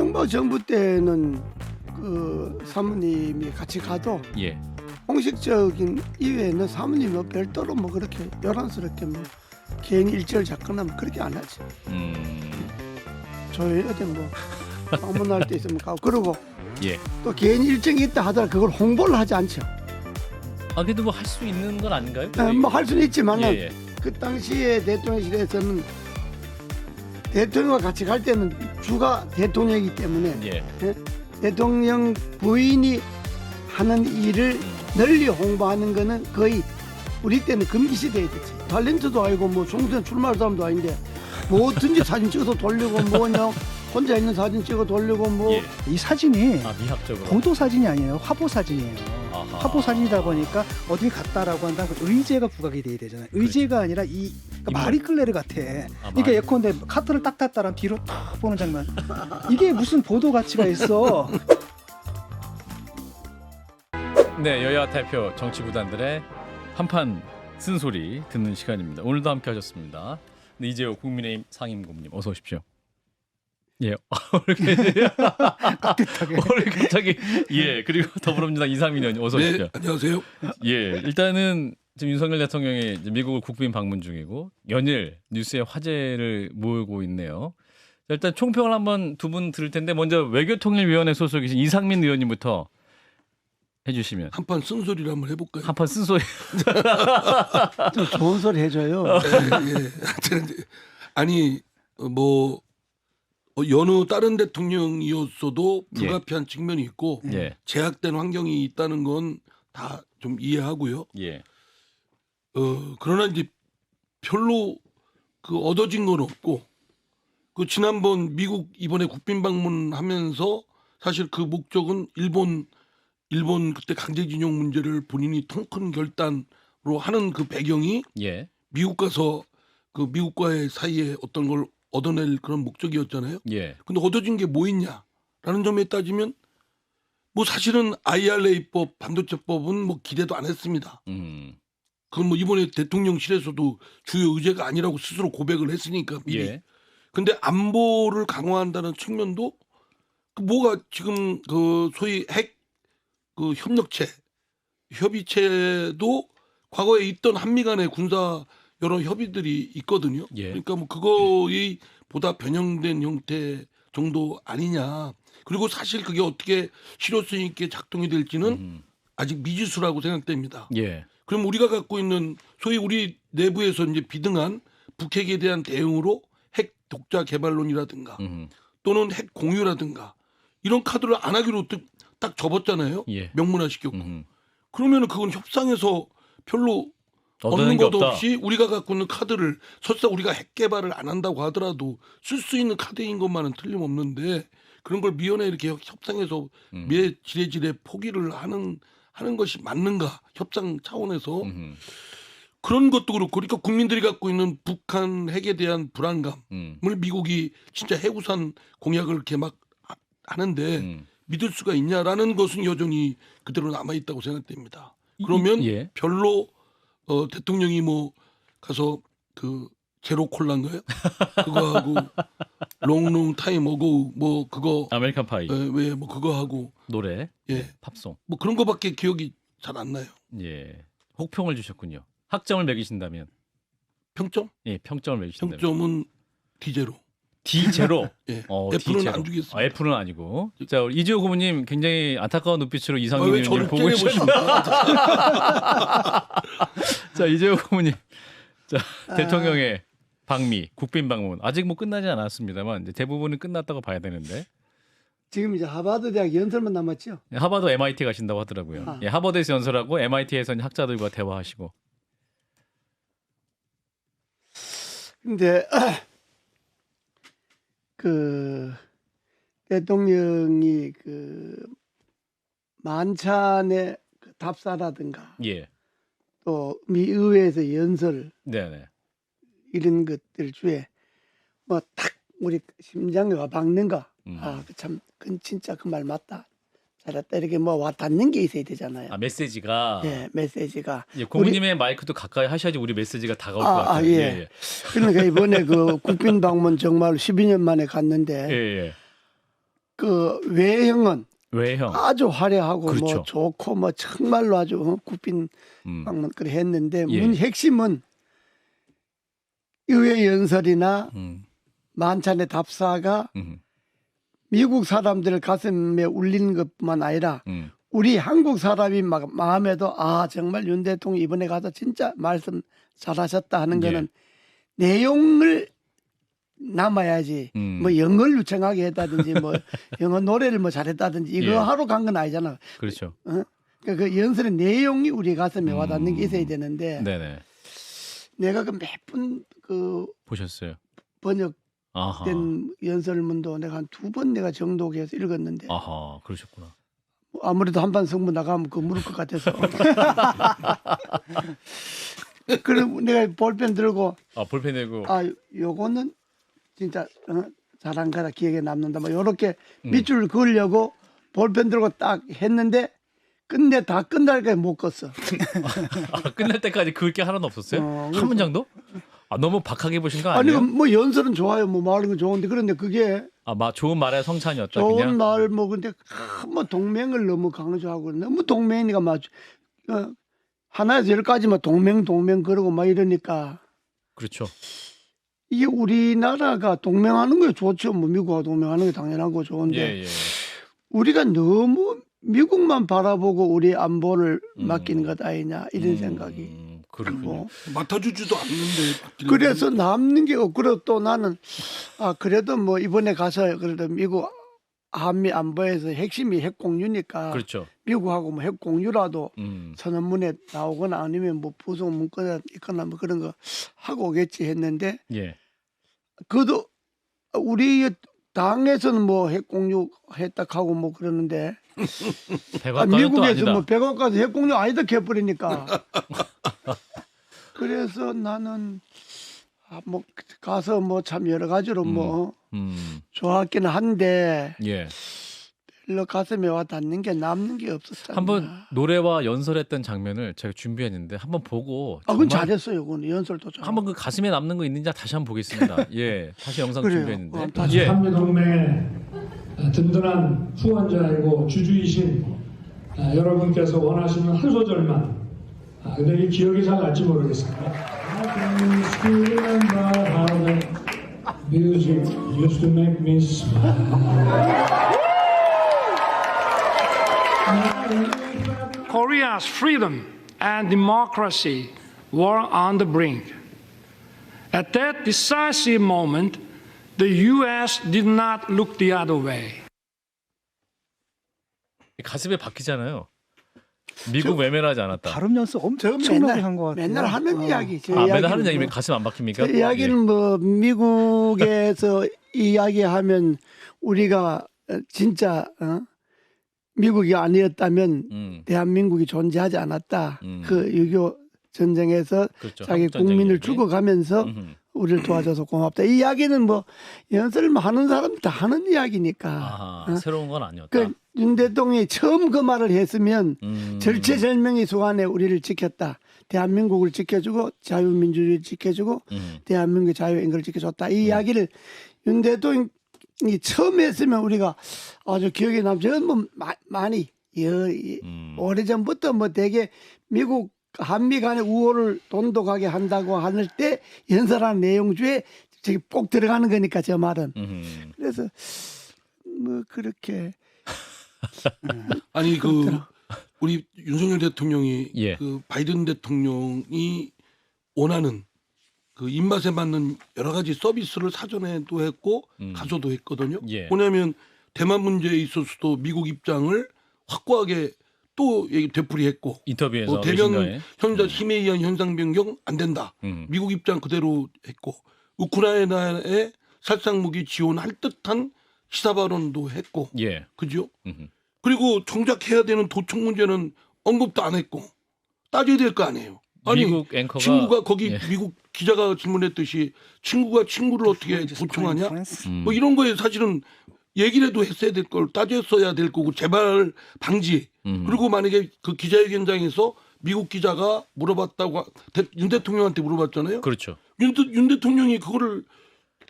이명박 정부 때는 그 사모님이 같이 가도 예. 공식적인 이외에는 사모님은 별도로 뭐 그렇게 요란스럽게 뭐 개인 일절 잡거나 뭐 그렇게 안 하지. 저희 어디 뭐 방문할 때 있으면 가고 그러고 예. 또 개인 일정이 있다 하더라도 그걸 홍보를 하지 않죠. 아 그래도 뭐 할 수 있는 건 아닌가요? 뭐 할 수는 있지만 예, 예. 그 당시에 대통령실에서는 대통령과 같이 갈 때는 주가 대통령이기 때문에 예. 대통령 부인이 하는 일을 널리 홍보하는 거는 거의 우리 때는 금기시대에 됐지. 탤런트도 아니고 뭐 총선 출마할 사람도 아닌데 뭐든지 사진 찍어서 돌리고 뭐냐 혼자 있는 사진 찍어 돌리고 뭐 예. 이 사진이 아 미학적으로. 보도 사진이 아니에요. 화보 사진이에요. 아하. 화보 사진이다 보니까 어딜 갔다라고 한다면 의제가 부각이 돼야 되잖아요. 의제가 아니라 이 그러니까 마리클레르 같아. 그러니까 마리- 예컨대 카트를 딱 탔다랑 뒤로 탁 보는 장면. 이게 무슨 보도 가치가 있어? 네, 여야 대표 정치구단들의 한판 쓴소리 듣는 시간입니다. 오늘도 함께 하셨습니다. 네, 이재호 국민의힘 상임고문님 어서 오십시오. 예, 깍듯하게. 오늘 갑자기 예 그리고 더불어민주당 이상민 의원님 어서 오십시오. 네, 안녕하세요. 예, 일단은 지금 윤석열 대통령이 이제 미국을 국빈 방문 중이고 연일 뉴스에 화제를 모으고 있네요. 자, 일단 총평을 한번 두 분 들을 텐데 먼저 외교통일위원회 소속이신 이상민 의원님부터 해주시면 한판 쓴소리를 한번 해볼까요? 한판 쓴소리. 좀 좋은 소리 해줘요. 예. 아니 뭐 여느 다른 대통령이었어도 불가피한 측면이 있고 예, 제약된 환경이 있다는 건 다 좀 이해하고요. 예, 그러나 이제 별로 그 얻어진 건 없고 그 지난번 미국 이번에 국빈 방문하면서 사실 그 목적은 일본 그때 강제징용 문제를 본인이 통 큰 결단으로 하는 그 배경이 예, 미국 가서 그 미국과의 사이에 어떤 걸 얻어낼 그런 목적이었잖아요. 예, 근데 얻어진 게 뭐 있냐라는 점에 따지면 뭐 사실은 IRA법 반도체법은 뭐 기대도 안 했습니다. 그건 뭐 이번에 대통령실에서도 주요 의제가 아니라고 스스로 고백을 했으니까 미리. 예, 근데 안보를 강화한다는 측면도 그 뭐가 지금 그 소위 핵 그 협의체도 과거에 있던 한미 간의 군사 여러 협의들이 있거든요. 예. 그러니까 뭐 그거의 보다 변형된 형태 정도 아니냐. 그리고 사실 그게 어떻게 실효성 있게 작동이 될지는 아직 미지수라고 생각됩니다. 예, 그럼 우리가 갖고 있는 소위 우리 내부에서 이제 비등한 북핵에 대한 대응으로 핵 독자 개발론이라든가 또는 핵 공유라든가 이런 카드를 안 하기로 딱 접었잖아요. 예. 명문화시켰고. 그러면은 그건 협상에서 별로 얻는 것도 없다. 없이 우리가 갖고 있는 카드를 설사 우리가 핵 개발을 안 한다고 하더라도 쓸 수 있는 카드인 것만은 틀림없는데 그런 걸 미연에 이렇게 협상에서 지레지레 포기를 하는 것이 맞는가 협상 차원에서 그런 것도 그렇고 그러니까 국민들이 갖고 있는 북한 핵에 대한 불안감을 미국이 진짜 해우산 공약을 이렇게 막 하는데 믿을 수가 있냐라는 것은 여전히 그대로 남아 있다고 생각됩니다. 그러면 예. 별로 대통령이 뭐 가서 그 제로 콜라인가요? 그거 하고 롱롱 타임 어고 뭐 그거 아메리칸 파이 왜 뭐 그거 하고 노래, 예. 팝송. 뭐 그런 거밖에 기억이 잘 안 나요. 예, 혹평을 주셨군요. 학점을 매기신다면, 평점? 예, 평점을 매기신다면. 평점은 D제로. D 제로. 예. 어, F는 D0. 안 주겠습니다. 아, F는 아니고. 자, 우리 이재호 고문님 굉장히 안타까운 눈빛으로 이상민 왜 의원님 저를 보고 계십니다. 째려보십니까? 자, 이재호 고문님. 자, 대통령의 방미, 국빈 방문 아직 뭐 끝나지 않았습니다만 이제 대부분은 끝났다고 봐야 되는데 지금 이제 하버드 대학 연설만 남았죠. 하버드 MIT 가신다고 하더라고요. 아. 예, 하버드에서 연설하고 MIT에서 학자들과 대화하시고. 근데 그 대통령이 그 만찬의 그 답사라든가 예, 또 미 의회에서 연설 네네. 이런 것들 중에 뭐 딱 우리 심장에 와 박는 거. 참 그건 진짜 그 말 맞다. 잘했다. 이렇게 뭐 와 닿는 게 있어야 되잖아요. 아 메시지가. 예, 메시지가. 예, 고문님의 마이크도 가까이 하셔야지 우리 메시지가 다가올 것 같아요. 예. 그러니까 이번에 그 국빈 방문 정말 12년 만에 갔는데 예, 예. 그 외형은 외형. 아주 화려하고 그렇죠. 뭐 좋고 뭐 정말로 아주 국빈 방문 그래 했는데 예. 문 핵심은 의회 연설이나 만찬의 답사가 미국 사람들 가슴에 울리는 것뿐만 아니라 우리 한국 사람이 막 마음에도 아 정말 윤 대통령 이번에 가서 진짜 말씀 잘하셨다 하는 거는 내용을 남아야지 뭐 영어를 유창하게 했다든지 뭐 영어 노래를 뭐 잘했다든지 이거 예. 하러 간 건 아니잖아. 그렇죠. 어? 그러니까 그 연설의 내용이 우리 가슴에 와닿는 게 있어야 되는데 네네. 내가 그 몇 분 그 보셨어요. 번역된 아하. 연설문도 내가 한 2번 내가 정독해서 읽었는데 아하. 그러셨구나. 아무래도 한반 성부 나가면 그 물을 것 같아서 그럼 내가 볼펜 들고 아 볼펜 내고. 아 요거는 진짜 잘한 거라 기억에 남는다 뭐 요렇게 밑줄 그으려고 볼펜 들고 딱 했는데 근데 다 끝날까지 못 껐어. 아, 끝날 때까지 그을 게 하나도 없었어요? 한 문장도? 아 너무 박하게 보신 거 아니 아니에요? 뭐 연설은 좋아요 뭐 말하는 건 좋은데 그런데 그게 좋은 말의 성찬이었다 좋은 그냥. 말 뭐 근데 뭐 동맹을 너무 강조하고 너무 동맹이니까 막 하나에서 10가지만 동맹 그러고 막 이러니까 그렇죠. 이게 우리나라가 동맹하는 게 좋죠. 뭐 미국하고 동맹하는 게 당연하고 좋은데 예. 우리가 너무 미국만 바라보고 우리 안보를 맡기는 것 아니냐 이런 생각이 그렇군요. 들고 맡아주지도 않는데. 그래서 남는 게 없고 또 나는 그래도 뭐 이번에 가서 그래도 미국 한미 안보에서 핵심이 핵 공유니까 그렇죠. 미국하고 뭐 핵 공유라도 선언문에 나오거나 아니면 뭐 부속 문건에 있거나 뭐 그런 거 하고 오겠지 했는데 예. 그것도 우리 당에서는 뭐 핵 공유 했다 하고 뭐 그러는데 백악관은 또 미국에서 아니다. 뭐 백악 가서 핵 공유 아니다 해버리니까 그래서 나는 뭐 가서 뭐 참 여러 가지로 뭐 좋았기는 한데 예. 별로 가슴에 와 닿는 게 남는 게 없었다. 한번 노래와 연설했던 장면을 제가 준비했는데 한번 보고 그건 정말 잘했어요. 그건 연설도 잘. 한번 그 가슴에 남는 거 있는지 다시 한번 보겠습니다. 예. 다시 영상 그래요. 준비했는데. 다시 예. 한미동맹의 든든한 후원자이고 주주이신 여러분께서 원하시는 한 소절만 근데 이 기억이 잘 날지 모르겠습니다. Music used to make me smile. Korea's freedom and democracy were on the brink. At that decisive moment, the U.S. did not look the other way. 가슴에 박히잖아요. 미국 외면하지 않았다. 발음 연습 저 엄청나게 맨날 한 것 같아요. 맨날 하는 이야기. 저 맨날 이야기는 하는 뭐- 얘기면 가슴 안 박힙니까? 저 이야기는 뭐 미국에서 이야기하면 우리가 진짜 미국이 아니었다면 대한민국이 존재하지 않았다. 그 6.25 전쟁에서 그렇죠. 자기 한국 전쟁 국민을 이야기. 죽어가면서 우리를 도와줘서 고맙다. 이 이야기는 뭐 연설을 하는 사람 다 하는 이야기니까. 아하, 새로운 건 아니었다. 그 윤 대통령이 처음 그 말을 했으면 음. 절체절명의 순간에 우리를 지켰다. 대한민국을 지켜주고 자유민주주의를 지켜주고 대한민국의 자유인권을 지켜줬다. 이 이야기를 윤 대통령이 처음 했으면 우리가 아주 기억에 남죠. 뭐 많이 오래전부터 뭐 되게 미국 한미 간의 우호를 돈독하게 한다고 할 때 연설하는 내용 중에 저기 꼭 들어가는 거니까 저 말은. 그래서 뭐 그렇게 아니 그 우리 윤석열 대통령이 예. 그 바이든 대통령이 원하는 그 입맛에 맞는 여러 가지 서비스를 사전에도 했고 가서도 했거든요. 예. 뭐냐면 대만 문제에 있어서도 미국 입장을 확고하게 또 되풀이했고 인터뷰에서 대면 외신과에. 현자 힘에 의한 현상 변경 안 된다. 미국 입장 그대로 했고 우크라이나에 살상 무기 지원할 듯한 시사 발언도 했고 예. 그죠? 그리고 정작 해야 되는 도청 문제는 언급도 안 했고 따져야 될 거 아니에요. 아니 미국 앵커가 친구가 거기 예. 미국 기자가 질문했듯이 친구가 친구를 어떻게 도청하냐? 뭐 이런 거에 사실은 얘기라도 했어야 될 걸 따졌어야 될 거고 재발 방지 그리고 만약에 그 기자회견장에서 미국 기자가 물어봤다고 윤 대통령한테 물어봤잖아요. 그렇죠. 윤 대통령이 그거를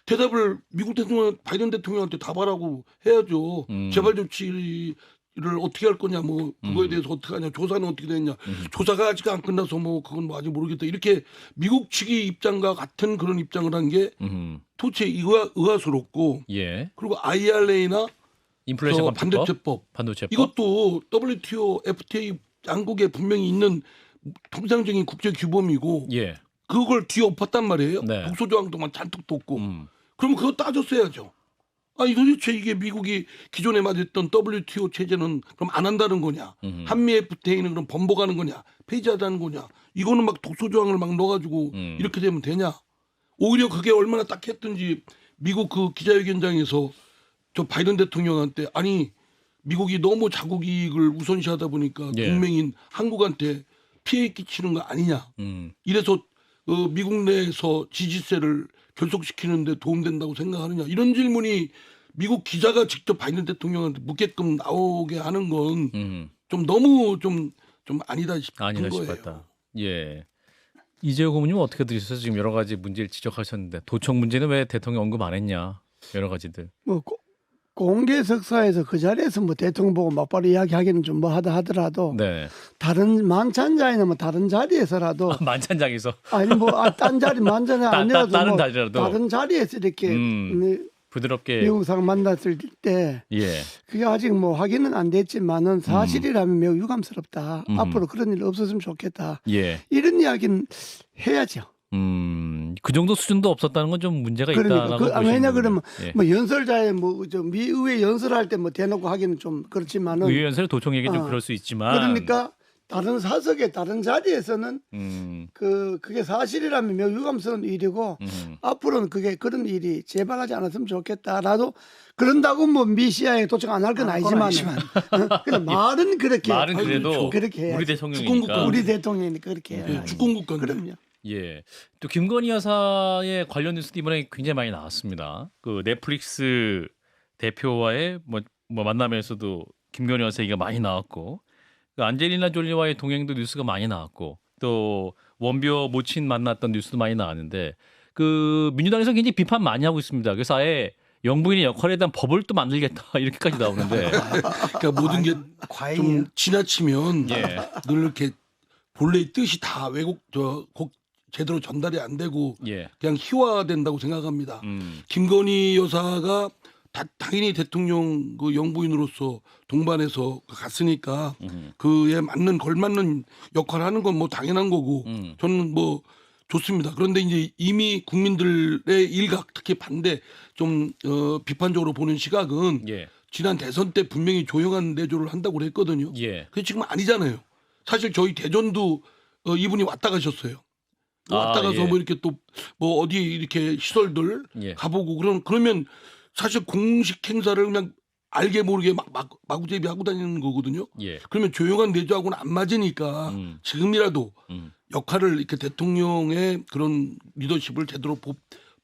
대답을 미국 대통령 바이든 대통령한테 답하라고 해야죠. 재발 조치를 어떻게 할 거냐, 뭐 그거에 대해서 어떻게 하냐, 조사는 어떻게 됐냐, 조사가 아직 안 끝나서 뭐 그건 뭐 아직 모르겠다. 이렇게 미국 측의 입장과 같은 그런 입장을 한 게 도대체 의아스럽고, 예. 그리고 IRA나 인플레이션 반도체법, 반도체법. 이것도 WTO, FTA 양국에 분명히 있는 통상적인 국제 규범이고, 예. 그걸 뒤에 엎었단 말이에요. 네. 독소조항도만 잔뜩 뒀고. 그럼 그거 따졌어야죠. 아니 도대체 이게 미국이 기존에 맞았던 WTO 체제는 그럼 안 한다는 거냐? 한미 FTA는 그럼 번복하는 거냐? 폐지하자는 거냐? 이거는 막 독소조항을 막 넣어가지고 이렇게 되면 되냐? 오히려 그게 얼마나 딱했든지 미국 그 기자회견장에서 저 바이든 대통령한테 아니 미국이 너무 자국 이익을 우선시하다 보니까 예. 동맹인 한국한테 피해 끼치는 거 아니냐? 이래서 미국 내에서 지지세를 결속시키는데 도움된다고 생각하느냐 이런 질문이 미국 기자가 직접 바이든 대통령한테 묻게끔 나오게 하는 건 좀 너무 좀 아니다 싶은 아니다 거예요. 싶었다. 예. 이재호 고문님은 어떻게 들으셨어요? 지금 여러 가지 문제를 지적하셨는데 도청 문제는 왜 대통령 언급 안 했냐? 여러 가지들. 뭐 공개 석사에서 그 자리에서 뭐 대통령 보고 막바로 이야기하기는 좀 뭐 하다 하더라도 네. 다른 만찬자리나 뭐 다른 자리에서라도 만찬장에서 아니 뭐 딴 자리 만찬이 아니라도 다른 뭐 자리라도. 다른 자리에서 이렇게 부드럽게. 미국 상 만났을 때 예. 그게 아직 뭐 확인은 안 됐지만은 사실이라면 매우 유감스럽다. 앞으로 그런 일 없었으면 좋겠다. 예. 이런 이야기는 해야죠. 그 정도 수준도 없었다는 건 좀 문제가 그러니까 있다라고 왜냐 보시는 그러면 거군요. 예. 뭐 연설자에 뭐 저 미의회 연설할 때 뭐 대놓고 하기는 좀 그렇지만은 의회 연설 도청 얘기 좀 그럴 수 있지만 그러니까 다른 사석에 다른 자리에서는 음, 그게 사실이라면 매우 유감스러운 일이고 앞으로는 그게 그런 일이 재발하지 않았으면 좋겠다라도 그런다고 뭐 미시아에 도착 안 할 건 아니지만 그냥 말은 그렇게 말은 그래도 그렇게 해야지. 우리 대통령이니까. 우리 대통령이니까 그렇게 해야 주권국가인데. 그럼요. 예. 또 김건희 여사의 관련 뉴스도 이번에 굉장히 많이 나왔습니다. 그 넷플릭스 대표와의 뭐 만남에서도 김건희 여사 얘기가 많이 나왔고, 그 안젤리나 졸리와의 동행도 뉴스가 많이 나왔고, 또 원비어 모친 만났던 뉴스도 많이 나왔는데, 그 민주당에서 굉장히 비판 많이 하고 있습니다. 그래서 아예 영부인의 역할에 대한 법을 또 만들겠다 이렇게까지 나오는데, 그러니까 모든 게 좀 과잉이에요. 지나치면 예. 늘 이렇게 본래의 뜻이 다 곡 제대로 전달이 안 되고 예. 그냥 희화된다고 생각합니다. 김건희 여사가 당연히 대통령 그 영부인으로서 동반해서 갔으니까 그에 맞는 걸맞는 역할을 하는 건 뭐 당연한 거고 저는 뭐 좋습니다. 그런데 이제 이미 국민들의 일각 특히 반대 좀 비판적으로 보는 시각은 예. 지난 대선 때 분명히 조용한 내조를 한다고 그랬거든요. 예. 그게 지금 아니잖아요. 사실 저희 대전도 이분이 왔다 가셨어요. 왔다 가서 예. 뭐 이렇게 또 뭐 어디 이렇게 시설들 예. 가보고 그러면 사실 공식 행사를 그냥 알게 모르게 마구제비하고 다니는 거거든요. 예. 그러면 조용한 내조하고는 안 맞으니까 지금이라도 역할을 이렇게 대통령의 그런 리더십을 제대로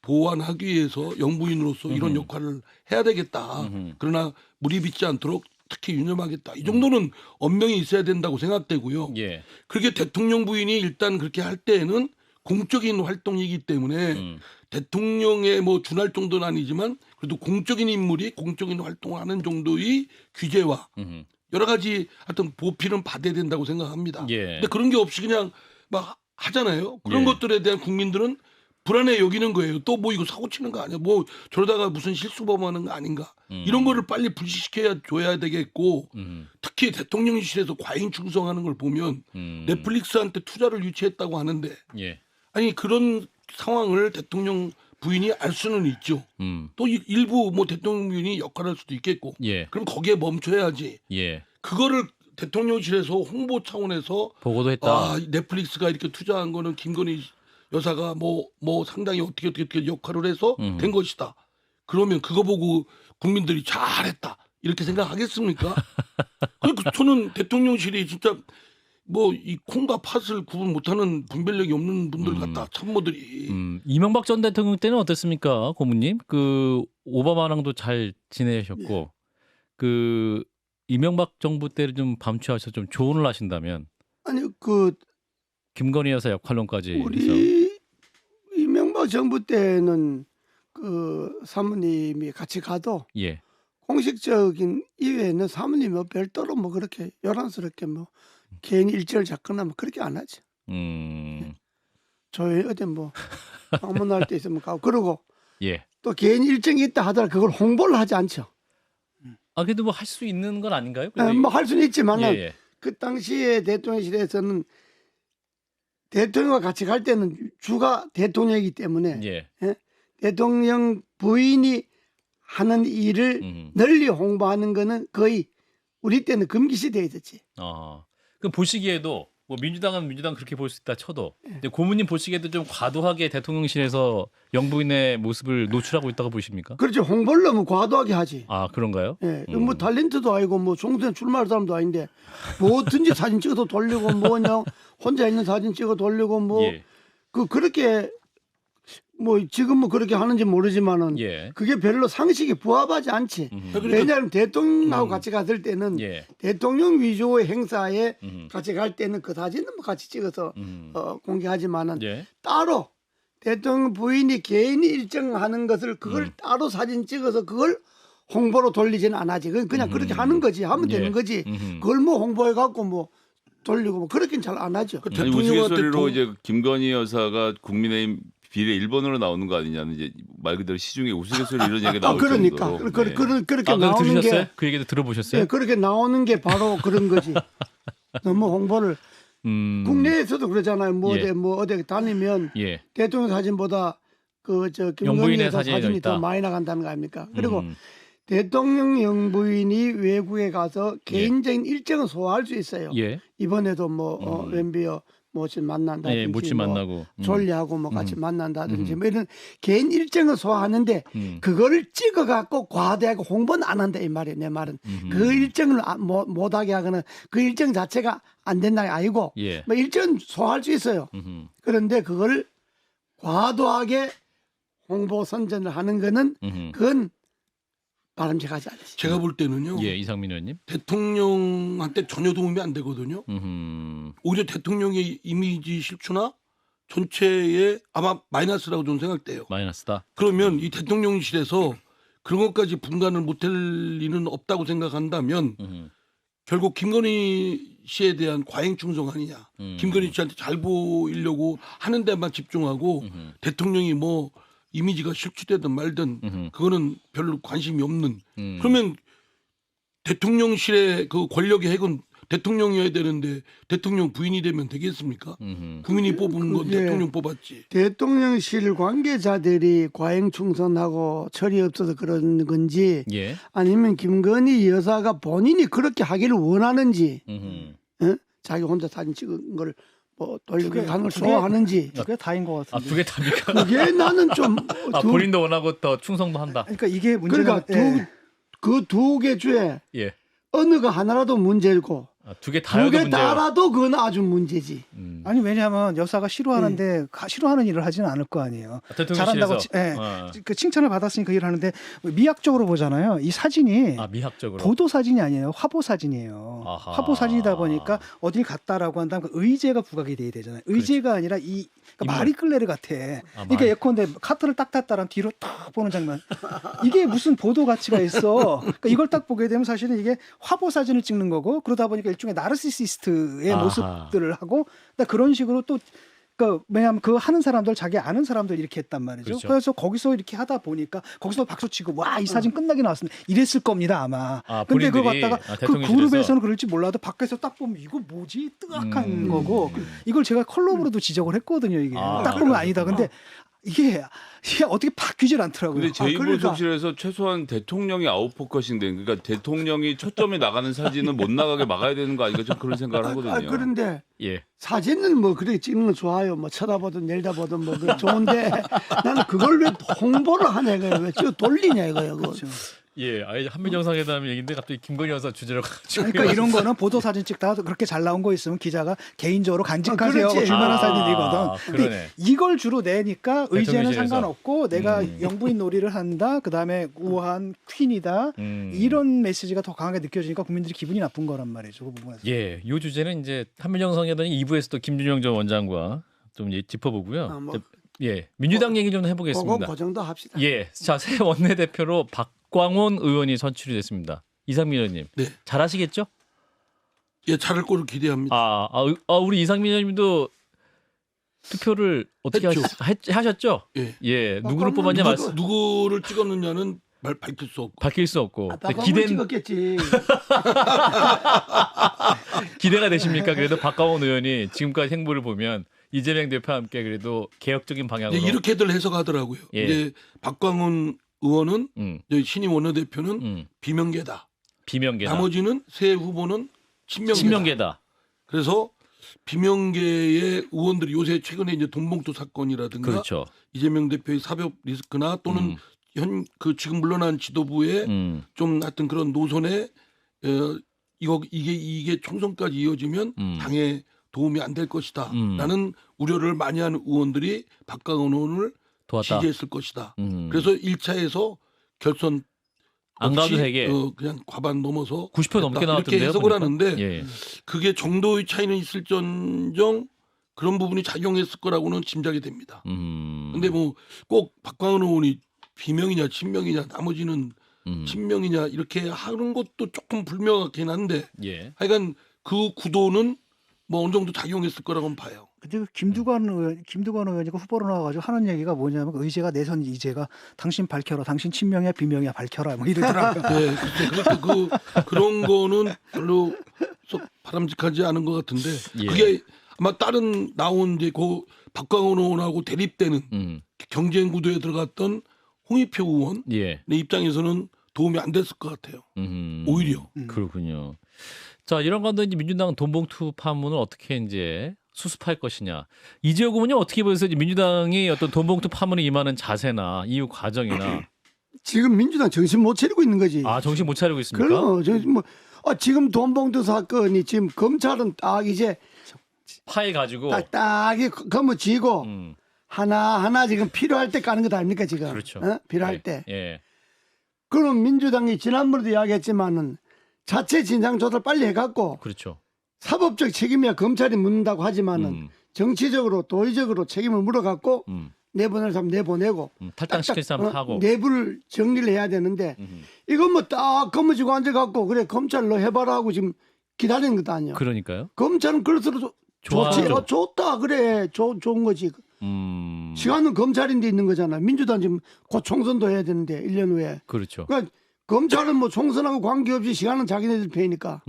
보완하기 위해서 영부인으로서 이런 역할을 해야 되겠다. 그러나 무리 빚지 않도록 특히 유념하겠다. 이 정도는 엄명히 있어야 된다고 생각되고요. 예. 그렇게 대통령 부인이 일단 그렇게 할 때에는 공적인 활동이기 때문에 대통령에 뭐 준할 정도는 아니지만 그래도 공적인 인물이 공적인 활동을 하는 정도의 규제와 여러 가지 하여튼 보필은 받아야 된다고 생각합니다. 예. 근데 그런 게 없이 그냥 막 하잖아요. 그런 예. 것들에 대한 국민들은 불안해 여기는 거예요. 또 뭐 이거 사고 치는 거 아니야? 뭐 저러다가 무슨 실수범하는 거 아닌가? 이런 거를 빨리 불식시켜야 줘야 되겠고 특히 대통령실에서 과잉 충성하는 걸 보면 넷플릭스한테 투자를 유치했다고 하는데 예. 아니 그런 상황을 대통령 부인이 알 수는 있죠. 또 일부 뭐 대통령 부인이 역할을 할 수도 있겠고. 예. 그럼 거기에 멈춰야지. 예. 그거를 대통령실에서 홍보 차원에서 보고도 했다. 아 넷플릭스가 이렇게 투자한 거는 김건희 여사가 뭐 상당히 어떻게 역할을 해서 된 것이다. 그러면 그거 보고 국민들이 잘했다 이렇게 생각하겠습니까? 그러니까 저는 대통령실이 진짜 뭐 이 콩과 팥을 구분 못하는 분별력이 없는 분들 같다 참모들이. 이명박 전 대통령 때는 어땠습니까, 고모님? 그 오바마랑도 잘 지내셨고, 그 이명박 정부 때를 좀 밤취하셔서 좀 조언을 하신다면 아니 그 김건희 여사 역할론까지 해서. 우리 이명박 정부 때는 그 사모님이 같이 가도 예. 공식적인 이외에는 사모님이 뭐 별도로 뭐 그렇게 요란스럽게 뭐 개인 일정을 잡거나 뭐 그렇게 안 하죠. 저희 어디 뭐 방문할 때 있으면 가고 그러고 예. 또 개인 일정이 있다 하더라도 그걸 홍보를 하지 않죠. 아 그래도 뭐 할 수 있는 건 아닌가요? 뭐 할 수는 있지만은 예, 예. 그 당시에 대통령실에서는 대통령과 같이 갈 때는 주가 대통령이기 때문에 예. 대통령 부인이 하는 일을 널리 홍보하는 거는 거의 우리 때는 금기시되어 있었지. 그럼 보시기에도 뭐 민주당은 민주당 그렇게 볼 수 있다 쳐도 근데 고모님 보시기에도 좀 과도하게 대통령실에서 영부인의 모습을 노출하고 있다고 보십니까? 그렇죠. 홍보를 너무 과도하게 하지. 아 그런가요? 예, 뭐 탤런트도 아니고 뭐 총선 출마할 사람도 아닌데 뭐든지 사진 찍어서 돌리고 뭐냐 혼자 있는 사진 찍어 돌리고 뭐 예. 그렇게 뭐 지금 뭐 그렇게 하는지 모르지만은 예. 그게 별로 상식에 부합하지 않지. 왜냐하면 대통령하고 같이 갔을 때는 예. 대통령 위주의 행사에 음. 같이 갈 때는 그 사진은 뭐 같이 찍어서 공개하지만은 예. 따로 대통령 부인이 개인이 일정하는 것을 그걸 따로 사진 찍어서 그걸 홍보로 돌리지는 않아지. 그냥 그렇게 하는 거지. 하면 되는 거지. 그걸 뭐 홍보해 갖고 뭐 돌리고 뭐 그렇게는 잘 안 하죠. 아니, 우스갯소리로 이제 김건희 여사가 국민의힘 비례 1번으로 나오는 거 아니냐는 이제 말 그대로 시중에 우스갯소리 이런 얘기가 나올 그러니까 정도로. 그렇게 아, 나오는 들으셨어요? 게 그 얘기도 들어보셨어요? 예, 그렇게 나오는 게 바로 그런 거지. 너무 홍보를 국내에서도 그러잖아요. 뭐 예. 어디 뭐 어디 다니면 예. 대통령 사진보다 그 저 영부인의 김건희 여사 사진이 사진이 있다. 더 많이 나간다는 거 아닙니까? 그리고 대통령 영부인이 외국에 가서 개인적인 일정을 소화할 수 있어요. 예. 이번에도 뭐 웬비어 모친 만난다든지 예, 모친 뭐 만나고. 졸리하고 뭐 같이 만난다든지 뭐 이런 개인 일정을 소화하는데 그거를 찍어 갖고 과대하게 홍보는 안 한다 이 말이에요. 내 말은 그 일정을 못하게 하거나 그 일정 자체가 안 된다는 게 아니고 예. 뭐 일정 소화할 수 있어요. 그런데 그걸 과도하게 홍보 선전을 하는 거는 그건 바람직하지 않으시. 제가 볼 때는요. 예, 이상민 의원님. 대통령한테 전혀 도움이 안 되거든요. 오히려 대통령의 이미지 실추나 전체에 아마 마이너스라고 저는 생각돼요. 마이너스다. 그러면 이 대통령실에서 그런 것까지 분간을 못할 리는 없다고 생각한다면 결국 김건희 씨에 대한 과잉 충성 아니냐. 김건희 씨한테 잘 보이려고 하는 데만 집중하고 대통령이 뭐 이미지가 실추되든 말든 그거는 별로 관심이 없는. 그러면 대통령실의 그 권력의 핵은 대통령이어야 되는데 대통령 부인이 되면 되겠습니까? 국민이 뽑은 건 예. 대통령 뽑았지. 대통령실 관계자들이 과잉 충성하고 철이 없어서 그런 건지 예. 아니면 김건희 여사가 본인이 그렇게 하기를 원하는지 자기 혼자 사진 찍은 걸 뭐 돌리고 하는 걸 좋아하는지 그게 다인 것 같은데. 두 개 답니까? 그게 나는 좀 본인도 원하고 더 충성도 한다. 그러니까 이게 문제가 그러니까 그 두 개 중에 예. 어느 거 하나라도 문제고 두 개 두 다여도 개 문제예요. 다라도 그건 아주 문제지. 아니 왜냐하면 여사가 싫어하는데 싫어하는 일을 하지는 않을 거 아니에요. 대통령실에서. 잘한다고 그 칭찬을 받았으니까 일을 하는데 미학적으로 보잖아요. 이 사진이 미학적으로. 보도 사진이 아니에요. 화보 사진이에요. 아하. 화보 사진이다 보니까 어딜 갔다라고 한다면 그 의제가 부각이 돼야 되잖아요. 의제가 아니라 그러니까 마리끌레르 같아. 그러니까 예컨대 카트를 딱 탔다랑 뒤로 딱 보는 장면. 이게 무슨 보도 가치가 있어. 그러니까 이걸 딱 보게 되면 사실은 이게 화보 사진을 찍는 거고 그러다 보니까 일종의 나르시시스트의 아하. 모습들을 하고 그런 식으로 또 그러니까 왜냐하면 그 하는 사람들 자기 아는 사람들 이렇게 했단 말이죠. 그렇죠. 그래서 거기서 이렇게 하다 보니까 거기서 박수 치고 와 이 사진 끝나게 나왔습니다. 이랬을 겁니다 아마. 근데 그거 본인들이, 갖다가 그 대통령실에서. 그룹에서는 그럴지 몰라도 밖에서 딱 보면 이거 뭐지 뜨악한 거고 이걸 제가 컬럼으로도 지적을 했거든요. 이게 딱 보면 아니다. 근데 이게 어떻게 바뀌질 않더라고요. 근데 그러니까. 제2분석실에서 최소한 대통령이 아웃포커싱된 그러니까 대통령이 초점이 나가는 사진은 못 나가게 막아야 되는 거 아닌가 좀 그런 생각을 하거든요. 그런데 예. 사진은 뭐 그렇게 찍는 건 좋아요. 뭐 쳐다보든 내려다보든 뭐 그게 좋은데 나는 그걸 왜 홍보를 하냐 이거예요. 왜 찍어 돌리냐 이거예요. 그거. 예. 아예 한미 정상회담 얘기인데 갑자기 김건희 여사 주제로 가지고. 그러니까 이런 거는 보도 사진 찍다가 그렇게 잘 나온 거 있으면 기자가 개인적으로 간직하세요. 그렇지. 줄만한 사진이거든. 그러네. 근데 이걸 주로 내니까 의제는 대통령실에서. 상관없고 내가 영부인 놀이를 한다. 그다음에 우아한 퀸이다. 이런 메시지가 더 강하게 느껴지니까 국민들이 기분이 나쁜 거란 말이죠. 그 부분에서. 예. 이 주제는 이제 한미 정상회담이 2부에서 또 김준영 전 원장과 좀 짚어보고요. 뭐 예, 민주당 얘기 좀 그거 해보겠습니다. 그 정도 합시다. 예, 자, 새 원내대표로 박광온 의원이 선출이 됐습니다. 이상민 의원님, 네. 잘하시겠죠? 예, 잘할 거를 기대합니다. 우리 이상민 의원님도 투표를 어떻게 했죠. 하셨죠? 예. 예, 누구를 박광온 뽑았냐 말씀 누구를 찍었느냐는 밝힐 수 없고. 밝힐 수 없고 박광훈 찍었겠지. 기대가 되십니까? 그래도 박광온 의원이 지금까지 행보를 보면 이재명 대표와 함께 그래도 개혁적인 방향으로 이제 이렇게들 해석하더라고요. 예. 이제 박광훈 의원은 음, 신임 원내대표는 비명계다. 비명계다. 나머지는 새 후보는 친명계다. 친명계다. 그래서 비명계의 의원들이 요새 최근에 이제 돈봉투 사건이라든가 그렇죠. 이재명 대표의 사법 리스크나 또는 지금 물러난 지도부의 좀 하여튼 그런 노선에 이게 총선까지 이어지면 당에 도움이 안 될 것이다. 라는 우려를 많이 하는 의원들이 박광원 의원을 도왔다. 지지했을 것이다. 그래서 1차에서 결선 안 가도 없이, 되게 그냥 과반 넘어서 90% 넘게 됐다. 나왔던데요. 이렇게 해석을 보니까. 하는데 예. 그게 정도의 차이는 있을전정 그런 부분이 작용했을 거라고는 짐작이 됩니다. 근데 뭐 꼭 박광원 의원이 비명이냐 친명이냐 나머지는 친명이냐 이렇게 하는 것도 조금 불명확하긴 한데 예. 하여간 그 구도는 뭐 어느 정도 작용했을 거라고는 봐요. 근데 그 김두관 의원이 그 후보로 나와가지고 하는 얘기가 뭐냐면 그 의제가 내선 이제가 당신 밝혀라, 당신 친명이야 비명이야 밝혀라 뭐 이러더라고요. 네, 그러니까 그런 거는 별로 썩 바람직하지 않은 것 같은데 예. 그게 아마 다른 나온 이제 그 박광원 의원하고 대립되는 경쟁 구도에 들어갔던 홍익표 의원 예. 내 입장에서는 도움이 안 됐을 것 같아요. 오히려. 그렇군요. 자, 이런 건도 이제 민주당 돈봉투 파문을 어떻게 이제 수습할 것이냐. 이재호 의원님 어떻게 보세요? 민주당이 어떤 돈봉투 파문에 임하는 자세나 이후 과정이나. 지금 민주당 정신 못 차리고 있는 거지. 정신 못 차리고 있습니까? 그럼 지금 돈봉투 사건이 지금 검찰은 딱 이제 파일 가지고. 딱딱이 거머쥐고 하나 지금 필요할 때 까는 것 아닙니까 지금? 그렇죠. 필요할 예. 때. 예. 그럼 민주당이 지난번에도 이야기했지만은 자체 진상 조사를 빨리 해갖고 그렇죠. 사법적 책임이야 검찰이 묻는다고 하지만은 정치적으로 도의적으로 책임을 물어갖고 내보낼 사람 내보내고 탈당시킬 사람 하고. 내부를 정리를 해야 되는데 이건 뭐 딱 거머쥐고 앉아갖고 그래 검찰로 해봐라 하고 지금 기다리는 것도 아니야. 그러니까요. 검찰은 그럴수록 좋지. 좋아하죠. 좋다 그래 좋은 거지. 시간은 검찰인데 있는 거잖아. 민주당 지금 곧 총선도 해야 되는데 1년 후에. 그렇죠. 그러니까 검찰은 뭐 총선하고 관계없이 시간은 자기네들 패니까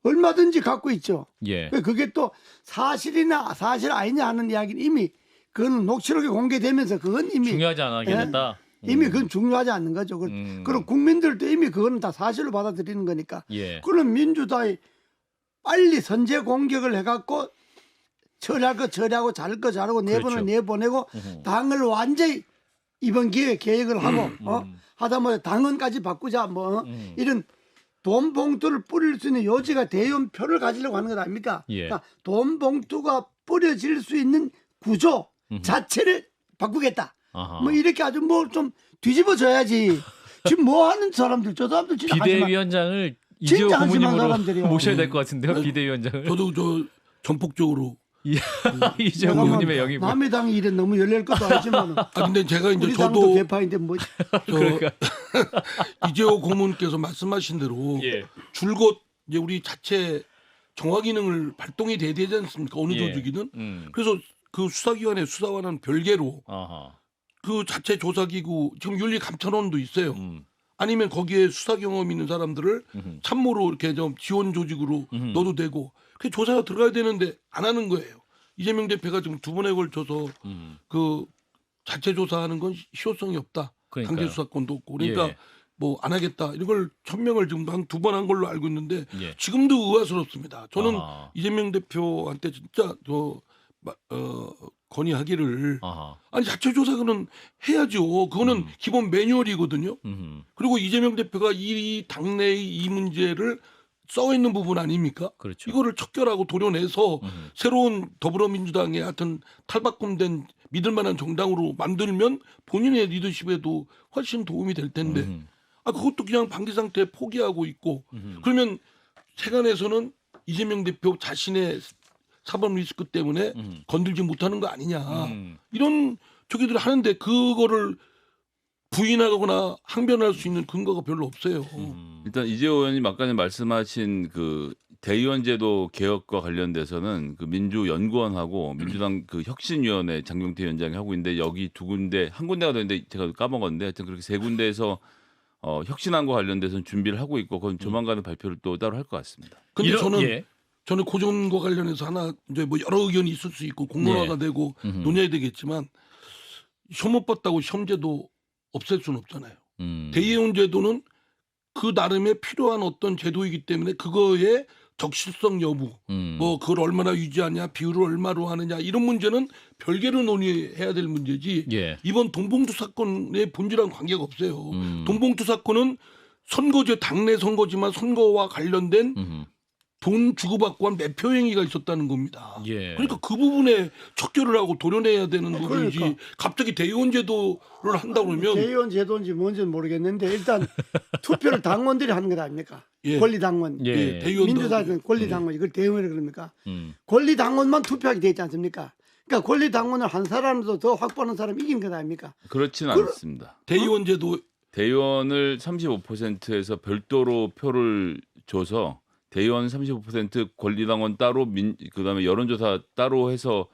얼마든지 갖고 있죠. 예. 그게 또 사실이나 사실 아니냐 하는 이야기는 이미 그건 녹취록이 공개되면서 그건 이미 중요하지 않게 됐다. 이미 그건 중요하지 않는 거죠. 그리고 국민들도 이미 그거는 다 사실로 받아들이는 거니까. 예. 그럼 민주당이 빨리 선제 공격을 해갖고 처리할 거 처리하고 자를 거 자르고 내보내 그렇죠. 내보내고 당을 완전히 이번 기회에 계획을 하고 하다못해 당헌까지 바꾸자 뭐 이런 돈 봉투를 뿌릴 수 있는 요지가 대연표를 가지려고 하는 것 아닙니까? 예. 그러니까 돈 봉투가 뿌려질 수 있는 구조 자체를 바꾸겠다. 아하. 뭐 이렇게 아주 뭐 좀 뒤집어져야지. 지금 뭐 하는 사람들 저 사람들 진짜 비대위원장을 이재호 진짜 한심한 고문님으로 사람들이요. 모셔야 될 것 같은데요. 비대위원장을. 저도 전폭적으로 이재호 고문님의 영입을. 남의 당이 이래 너무 열릴 것도 아니지만 근데 제가 이제 우리 당도 저도 개파인데 뭐 이재호 고문께서 말씀하신 대로 예. 줄곧 이제 우리 자체 정화 기능을 발동이 돼야 되지 않습니까? 어느 예. 조직이든. 그래서 그 수사기관의 수사와는 별개로 아하. 그 자체 조사기구 지금 윤리감찰원도 있어요. 아니면 거기에 수사 경험 있는 사람들을 참모로 이렇게 좀 지원 조직으로 넣어도 되고 그 조사가 들어가야 되는데 안 하는 거예요. 이재명 대표가 지금 두 번에 걸쳐서 그 자체 조사하는 건 실효성이 없다. 그러니까요. 강제 수사권도 없고 그러니까 예. 뭐 안 하겠다 이런 걸 천명을 지금 한 두 번 한 걸로 알고 있는데 예. 지금도 의아스럽습니다. 저는 아하. 이재명 대표한테 진짜 건의하기를 아하. 아니 자체 조사는 해야죠. 그거는 기본 매뉴얼이거든요. 그리고 이재명 대표가 이 당내의 이 문제를 써 있는 부분 아닙니까? 그렇죠. 이거를 척결하고 도려내서 새로운 더불어민주당의 하여튼 탈바꿈된 믿을만한 정당으로 만들면 본인의 리더십에도 훨씬 도움이 될 텐데 그것도 그냥 방기 상태에 포기하고 있고 그러면 세간에서는 이재명 대표 자신의 사법 리스크 때문에 건들지 못하는 거 아니냐 이런 저기들이 하는데 그거를 부인하거나 항변할 수 있는 근거가 별로 없어요. 일단 이재호 의원님 아까 전에 말씀하신 그 대의원제도 개혁과 관련돼서는 그 민주연구원하고 민주당 그 혁신위원회 장경태 위원장이 하고 있는데 여기 두 군데 한 군데가 더 있는데 제가 까먹었는데 하여튼 그렇게 세 군데에서 혁신안과 관련돼서는 준비를 하고 있고 그건 조만간에 발표를 또 따로 할 것 같습니다. 근데 저는 예. 저는 고전과 관련해서 하나 이제 뭐 여러 의견이 있을 수 있고 공론화가 되고 논의해야 되겠지만 시험 못 봤다고 시험제도 없앨 수는 없잖아요. 대의원 제도는 그 나름의 필요한 어떤 제도이기 때문에 그거의 적실성 여부, 뭐 그걸 얼마나 유지하냐, 비율을 얼마로 하느냐 이런 문제는 별개로 논의해야 될 문제지. 예. 이번 돈봉투 사건의 본질하고는 관계가 없어요. 돈봉투 사건은 선거제 당내 선거지만 선거와 관련된 돈 주고받고 한 매표 행위가 있었다는 겁니다. 예. 그러니까 그 부분에 척결을 하고 도려내야 되는 부분이지 그러니까. 갑자기 대의원 제도를 한다 그러면 대의원 제도인지 뭔지는 모르겠는데 일단 투표를 당원들이 하는 것 아닙니까? 예. 권리당원. 예. 대의원도 민주당은 권리당원 이걸 대의원이 그럽니까? 권리당원만 투표하게 돼 있지 않습니까? 그러니까 권리당원을 한 사람도 더 확보하는 사람이 이긴 것 아닙니까? 그렇지는 않습니다. 대의원 제도 대의원을 35%에서 별도로 표를 줘서 대의원 35% 권리당원 따로 그다음에 여론조사 따로 해서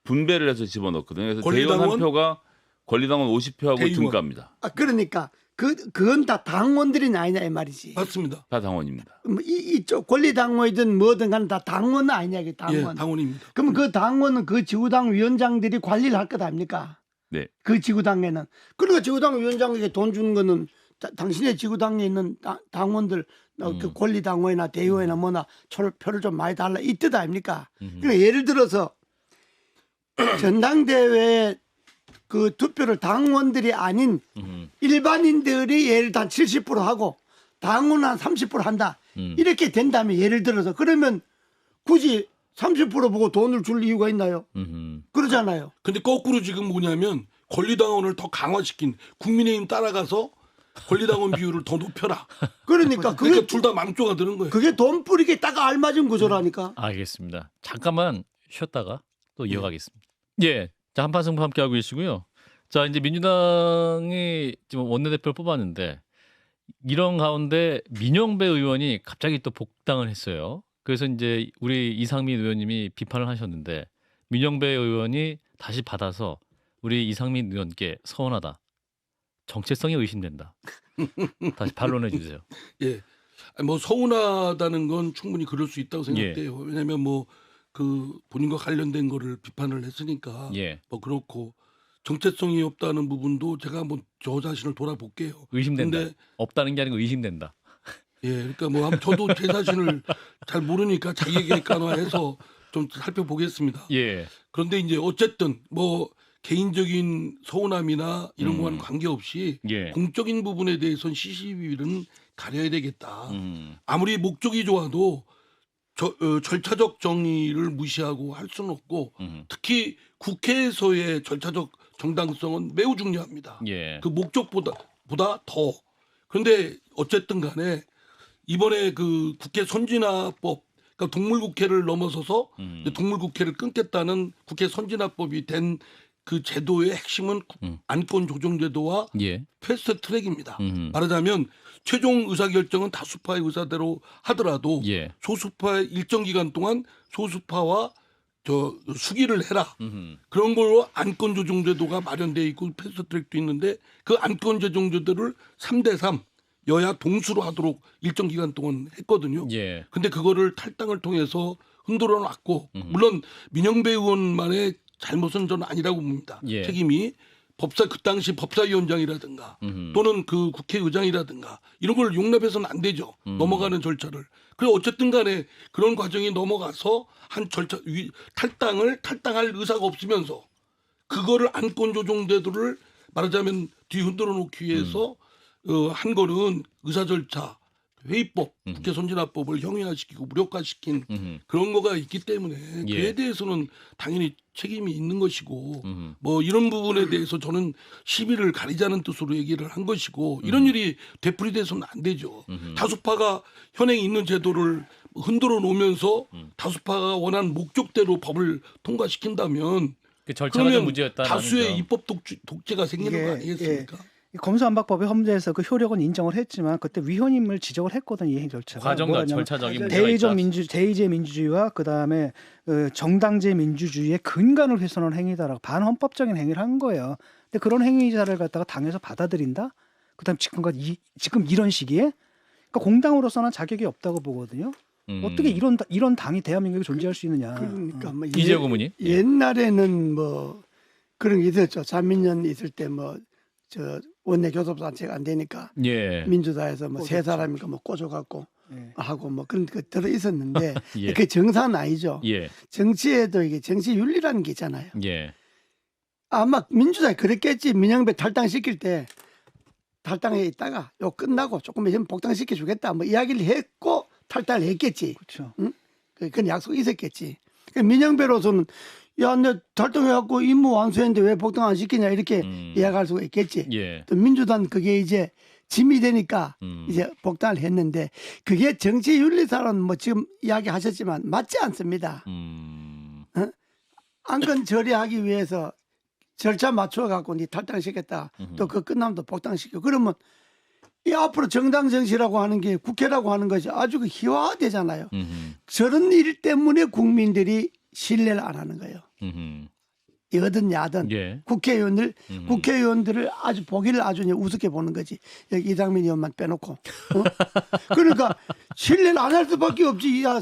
분배를 해서 집어넣거든요. 그래서 대의원 한 표가 권리당원 50표하고 대의원. 등가입니다. 아 그러니까 그건 다 당원들이 아니냐 이 말이지. 맞습니다. 다 당원입니다. 이쪽 권리당원이든 뭐든 간에 다 당원 아니냐 이게 당원. 예, 당원입니다. 그럼 그 당원은 그 지구당 위원장들이 관리를 할 것 아닙니까? 네. 그 지구당에는. 그러니까 지구당 위원장에게 돈 주는 거는 당신의 지구당에 있는 당원들 그 권리당원이나 대의원이나 뭐나 표를 좀 많이 달라 이 뜻 아닙니까? 그러니까 예를 들어서 전당대회 그 투표를 당원들이 아닌 일반인들이 예를 한 70% 하고 당원은 한 30% 한다. 이렇게 된다면 예를 들어서 그러면 굳이 30% 보고 돈을 줄 이유가 있나요? 그러잖아요. 근데 거꾸로 지금 뭐냐면 권리당원을 더 강화시킨 국민의힘 따라가서 권리당원 비율을 더 높여라. 그러니까 그러니까 둘 다 망조가 되는 거예요. 그게 돈 뿌리게 딱 알맞은 구조라니까. 알겠습니다. 잠깐만 쉬었다가 또 이어가겠습니다. 예. 자, 한판 승부 함께 하고 계시고요. 자, 이제 민주당이 지금 원내대표를 뽑았는데 이런 가운데 민영배 의원이 갑자기 또 복당을 했어요. 그래서 이제 우리 이상민 의원님이 비판을 하셨는데 민영배 의원이 다시 받아서 우리 이상민 의원께 서운하다. 정체성이 의심된다. 다시 반론해 주세요. 예. 뭐 서운하다는 건 충분히 그럴 수 있다고 생각돼요. 왜냐하면 뭐 그 본인과 관련된 거를 비판을 했으니까 예. 뭐 그렇고 정체성이 없다는 부분도 제가 한번 저 자신을 돌아볼게요. 의심된다. 근데 없다는 게 아니고 의심된다. 예, 그러니까 뭐 저도 제 자신을 잘 모르니까 자기에게 깐화해서 좀 살펴보겠습니다. 예. 그런데 이제 어쨌든 뭐 개인적인 서운함이나 이런 거와는 관계없이 예. 공적인 부분에 대해서는 시시비비는 가려야 되겠다. 아무리 목적이 좋아도 절차적 정의를 무시하고 할 수는 없고 특히 국회에서의 절차적 정당성은 매우 중요합니다. 예. 그 목적보다 더. 그런데 어쨌든 간에 이번에 그 국회 선진화법 그러니까 동물국회를 넘어서서 동물국회를 끊겠다는 국회 선진화법이 된 그 제도의 핵심은 안건 조정제도와 예. 패스트 트랙입니다. 말하자면 최종 의사결정은 다수파의 의사대로 하더라도 예. 소수파의 일정 기간 동안 소수파와 수기를 해라. 그런 걸로 안건 조정제도가 마련되어 있고 패스트 트랙도 있는데 그 안건 조정제도를 3대3 여야 동수로 하도록 일정 기간 동안 했거든요. 예. 근데 그거를 탈당을 통해서 흔들어 놨고 물론 민영배 의원만의 잘못은 저는 아니라고 봅니다. 예. 책임이 그 당시 법사위원장이라든가 또는 그 국회의장이라든가 이런 걸 용납해서는 안 되죠. 넘어가는 절차를. 그리고 어쨌든 간에 그런 과정이 넘어가서 한 절차 탈당할 의사가 없으면서 그거를 안건 조정제도를 말하자면 뒤흔들어 놓기 위해서 한 거는 의사 절차 회의법, 국회 선진화법을 형해화시키고 무력화시킨 그런 거가 있기 때문에 예. 그에 대해서는 당연히 책임이 있는 것이고 뭐 이런 부분에 대해서 저는 시비를 가리자는 뜻으로 얘기를 한 것이고 이런 일이 되풀이돼서는 안 되죠. 다수파가 현행 있는 제도를 흔들어 놓으면서 다수파가 원하는 목적대로 법을 통과시킨다면 그 절차가 좀 그러면 문제였다는 다수의 점. 입법 독재가 생기는 이게, 거 아니겠습니까? 이 검수안박법의 헌재에서 그 효력은 인정을 했지만 그때 위헌임을 지적을 했거든, 이 절차가. 과정과 뭐냐면 절차적인 문제가 있다. 대의제 민주주의와 그다음에 정당제 민주주의의 근간을 훼손한 행위다라고 반헌법적인 행위를 한 거예요. 근데 그런 행위자를 갖다가 당에서 받아들인다? 그다음 지금 이런 시기에 그러니까 공당으로서는 자격이 없다고 보거든요. 어떻게 이런 당이 대한민국에 존재할 수 있느냐. 그러니까 뭐 이재호 고문이? 옛날에는 뭐 그런 게 있었죠. 자민련 있을 때 뭐 저 원내 교섭단체가 안 되니까 예. 민주당에서 뭐 세 사람인가 뭐 꽂아갖고 예. 하고 뭐 그런 거 들어 있었는데 예. 그게 정사는 아니죠. 예. 정치에도 이게 정치 윤리라는 게 있잖아요. 예. 아마 민주당이 그랬겠지. 민영배 탈당시킬 때 탈당해 있다가 요 끝나고 조금 있으면 복당시켜 주겠다 뭐 이야기를 했고 탈당을 했겠지. 그렇죠. 그건 약속이 있었겠지. 민영배로서는 야, 내 탈당해갖고 임무 완수했는데 왜 복당 안 시키냐 이렇게 이야기할 수가 있겠지. 예. 또 민주당 그게 이제 짐이 되니까 이제 복당을 했는데 그게 정치 윤리사로는 뭐 지금 이야기하셨지만 맞지 않습니다. 안건 처리하기 위해서 절차 맞춰갖고 니 탈당시켰다. 또 그 끝나면 또 복당시켜. 그러면 이 앞으로 정당 정치라고 하는 게 국회라고 하는 것이 아주 그 희화화되잖아요. 저런 일 때문에 국민들이 신뢰를 안 하는 거예요. 여든 야든 예. 국회의원들을 아주 보기를 아주 우습게 보는 거지. 여기 이상민 의원만 빼놓고. 그러니까 신뢰를 안 할 수밖에 없지. 야,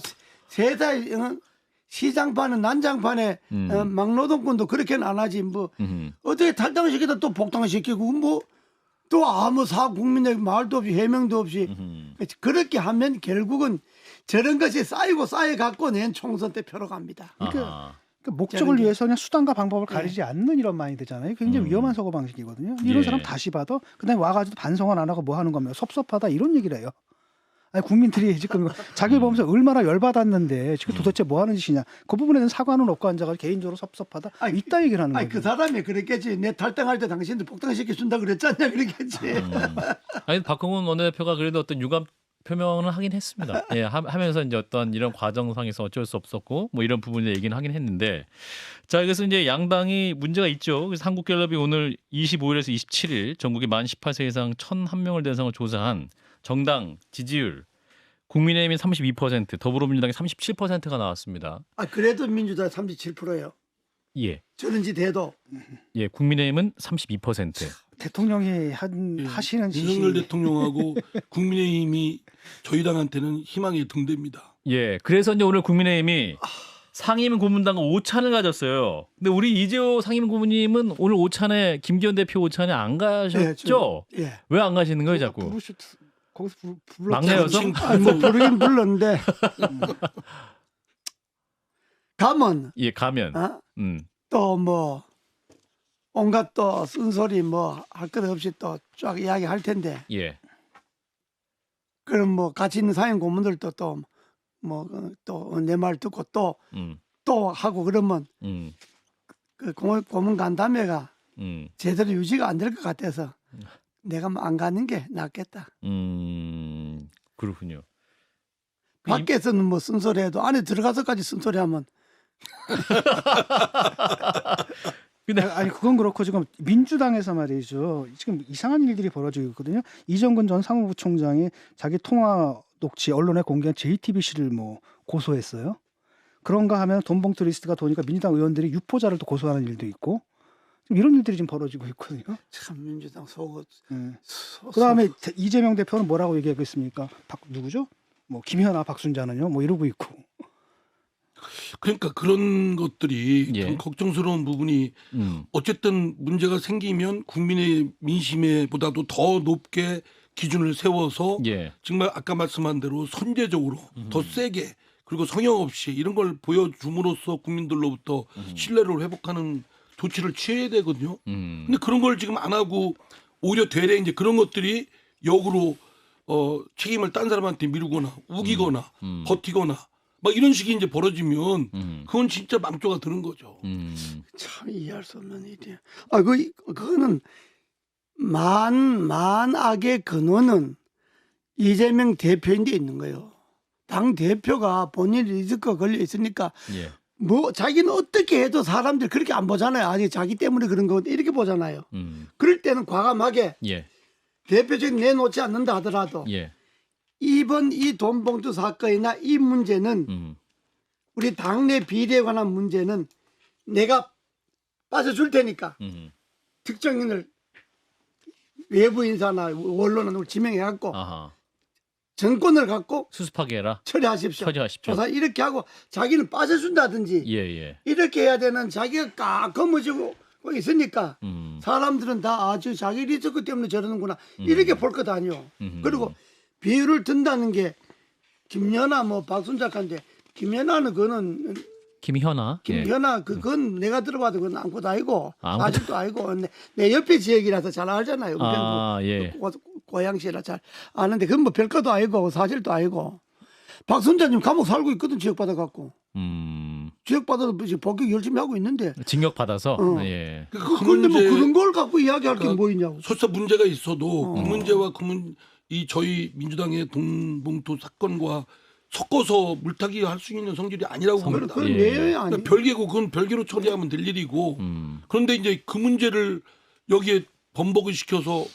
세상 시장판은 난장판에 막노동꾼도 그렇게는 안 하지. 뭐 어떻게 탈당시키다 또 복당시키고 뭐 또 아무 국민에게 말도 없이 해명도 없이 그렇게 하면 결국은 저런 것이 쌓이고 쌓여갖고 낸 총선 때 표로 갑니다. 아하. 그 목적을 위해서 그냥 수단과 방법을 가리지 않는 이런 마인드잖아요. 굉장히 위험한 사고 방식이거든요. 이런 예. 사람 다시 봐도 그다음에 와가지고 반성을 안 하고 뭐 하는 겁니까? 섭섭하다 이런 얘기를 해요. 아니, 국민들이 지금 자기 보면서 얼마나 열받았는데 지금 도대체 뭐 하는 짓이냐. 그 부분에 대한 사과는 없고 앉아가지고 개인적으로 섭섭하다. 이따 얘기를 하는 아니 거죠. 그 사람이 그랬겠지. 내 탈당할 때 당신들 복당시켜 준다 그랬잖냐 그랬겠지. 아니 박홍훈 원내대표가 그래도 어떤 유감 표명을 하긴 했습니다. 예, 하면서 이제 어떤 이런 과정상에서 어쩔 수 없었고 뭐 이런 부분에 얘기는 하긴 했는데 자 그래서 이제 양당이 문제가 있죠. 그래서 한국갤럽이 오늘 25일에서 27일 전국의 만 18세 이상 1,001명을 대상으로 조사한 정당 지지율 국민의힘이 32%, 더불어민주당이 37%가 나왔습니다. 아 그래도 민주당 37%예요. 예, 저런 짓 해도. 예, 국민의힘은 32%. 대통령이 하시는 짓이 윤석열 대통령하고 국민의힘이 저희 당한테는 희망의 등대입니다. 예, 그래서 이제 오늘 국민의힘이 상임 고문단과 오찬을 가졌어요. 근데 우리 이재호 상임 고문님은 오늘 오찬에 김기현 대표 오찬에 안 가셨죠? 예. 왜 안 가시는 거예요, 자꾸? 거기서 막내여서? 아니, 뭐 부르긴 불렀는데 가면 예, 가면. 또 뭐 온갖 또 쓴소리 뭐 할 것 없이 또 쫙 이야기할 텐데 예. 그럼 뭐 같이 있는 사연 고문들도 또 뭐 또 내 말 듣고 또 하고 그러면 그 고문 간담회가 제대로 유지가 안 될 것 같아서 내가 안 가는 게 낫겠다. 그렇군요. 밖에서는 뭐 쓴소리해도 안에 들어가서까지 쓴소리하면 근데 아니 그건 그렇고 지금 민주당에서 말이죠. 지금 이상한 일들이 벌어지고 있거든요. 이정근 전 상무부총장이 자기 통화 녹취 언론에 공개한 JTBC를 뭐 고소했어요. 그런가 하면 돈봉투 리스트가 도니까 민주당 의원들이 유포자를 또 고소하는 일도 있고 지금 이런 일들이 지금 벌어지고 있거든요. 참 민주당 속옷. 그다음에 이재명 대표는 뭐라고 얘기하고 있습니까? 누구죠? 뭐 김현아, 박순자는요. 뭐 이러고 있고. 그러니까 그런 것들이 예. 좀 걱정스러운 부분이 어쨌든 문제가 생기면 국민의 민심에 보다도 더 높게 기준을 세워서 예. 정말 아까 말씀한 대로 선제적으로 더 세게 그리고 성역 없이 이런 걸 보여줌으로써 국민들로부터 신뢰를 회복하는 조치를 취해야 되거든요. 근데 그런 걸 지금 안 하고 오히려 되레 이제 그런 것들이 역으로 책임을 딴 사람한테 미루거나 우기거나 버티거나 막 이런 식이 이제 벌어지면 그건 진짜 망조가 드는 거죠. 참 이해할 수 없는 일이야. 아, 그거는 만악의 근원은 이재명 대표인 데 있는 거예요. 당 대표가 본인 리스크가 걸려 있으니까 예. 뭐 자기는 어떻게 해도 사람들이 그렇게 안 보잖아요. 아니 자기 때문에 그런 거 이렇게 보잖아요. 그럴 때는 과감하게 예. 대표적인 내놓지 않는다 하더라도 예. 이번 이 돈봉투 사건이나 이 문제는 우리 당내 비리에 관한 문제는 내가 빠져줄 테니까 특정인을 외부 인사나 언론을 지명해갖고 아하. 정권을 갖고 수습하게 해라. 처리하십시오. 처리하십시오. 조사 이렇게 하고 자기는 빠져준다든지 예, 예. 이렇게 해야 되는 자기가 까 검어지고 있으니까 사람들은 다 아주 자기 리스크 때문에 저러는구나 이렇게 볼 것 아니요. 그리고 비유를 든다는 게 김연아 뭐 박순 작가인데 김연아는 그거는 김현아. 예. 김연아 그건 내가 들어봐도 그건 아무것도 아니고 아무것도- 아직도 아니고 근데 내 옆에 지역이라서 잘 알잖아요. 아, 예. 고양시라 잘 아는데 그건 뭐 별거도 아니고 사실도 아니고 박순자님 감옥 살고 있거든 지역 받아갖고 지역 받아서 지금 복귀 열심히 하고 있는데 징역 받아서. 어. 예. 그러니까 그 근데 뭐 문제- 그런 걸 갖고 이야기할 게 그러니까 뭐 있냐고. 설사 문제가 있어도 그 문제와 이 저희 민주당의 돈봉투 사건과 섞어서 물타기 할 수 있는 성질이 아니라고 봅니다. 그건 예. 내용이 아니. 그러니까 별개고 그건 별개로 처리하면 될 일이고 그런데 이제 그 문제를 여기에 번복을 시켜서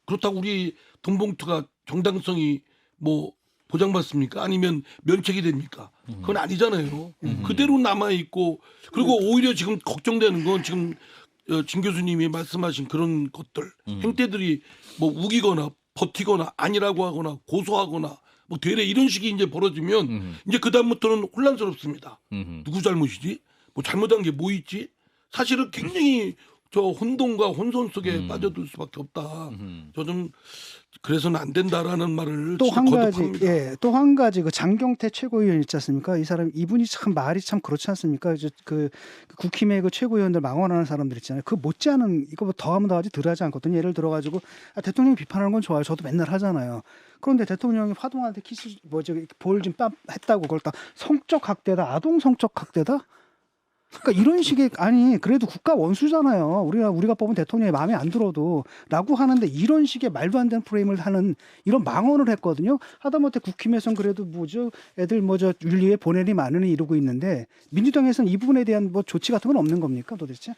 그렇다고 우리 돈봉투가 정당성이 뭐 보장받습니까? 아니면 면책이 됩니까? 그건 아니잖아요. 그대로 남아 있고 그리고 오히려 지금 걱정되는 건 지금 진 교수님이 말씀하신 그런 것들 행태들이 뭐 우기거나 버티거나 아니라고 하거나 고소하거나 뭐 되레 이런 식이 이제 벌어지면 이제 그 다음부터는 혼란스럽습니다. 누구 잘못이지? 뭐 잘못한 게 뭐 있지? 사실은 굉장히 저 혼돈과 혼선 속에 빠져들 수밖에 없다. 저 좀 그래서는 안 된다라는 말을 또 한 가지, 거듭합니다. 예, 또 한 가지 그 장경태 최고위원 있지 않습니까? 이 사람 이분이 참 말이 참 그렇지 않습니까? 이제 그 국힘의 그 최고위원들 망언하는 사람들 있잖아요. 그 못지않은 이거 뭐 더하면 더하지 덜하지 않거든요. 예를 들어가지고 대통령이 비판하는 건 좋아요. 저도 맨날 하잖아요. 그런데 대통령이 화동한테 키스 볼좀 했다고 그걸 딱 성적 학대다, 아동 성적 학대다? 그러니까 이런 식의 아니 그래도 국가 원수잖아요. 우리가 뽑은 대통령이 마음에 안 들어도라고 하는데 이런 식의 말도 안 되는 프레임을 하는 이런 망언을 했거든요. 하다못해 국힘에서는 그래도 뭐죠 애들 뭐 저 윤리에 보내니 마느니 이러고 있는데 민주당에서는 이 부분에 대한 뭐 조치 같은 건 없는 겁니까 도대체?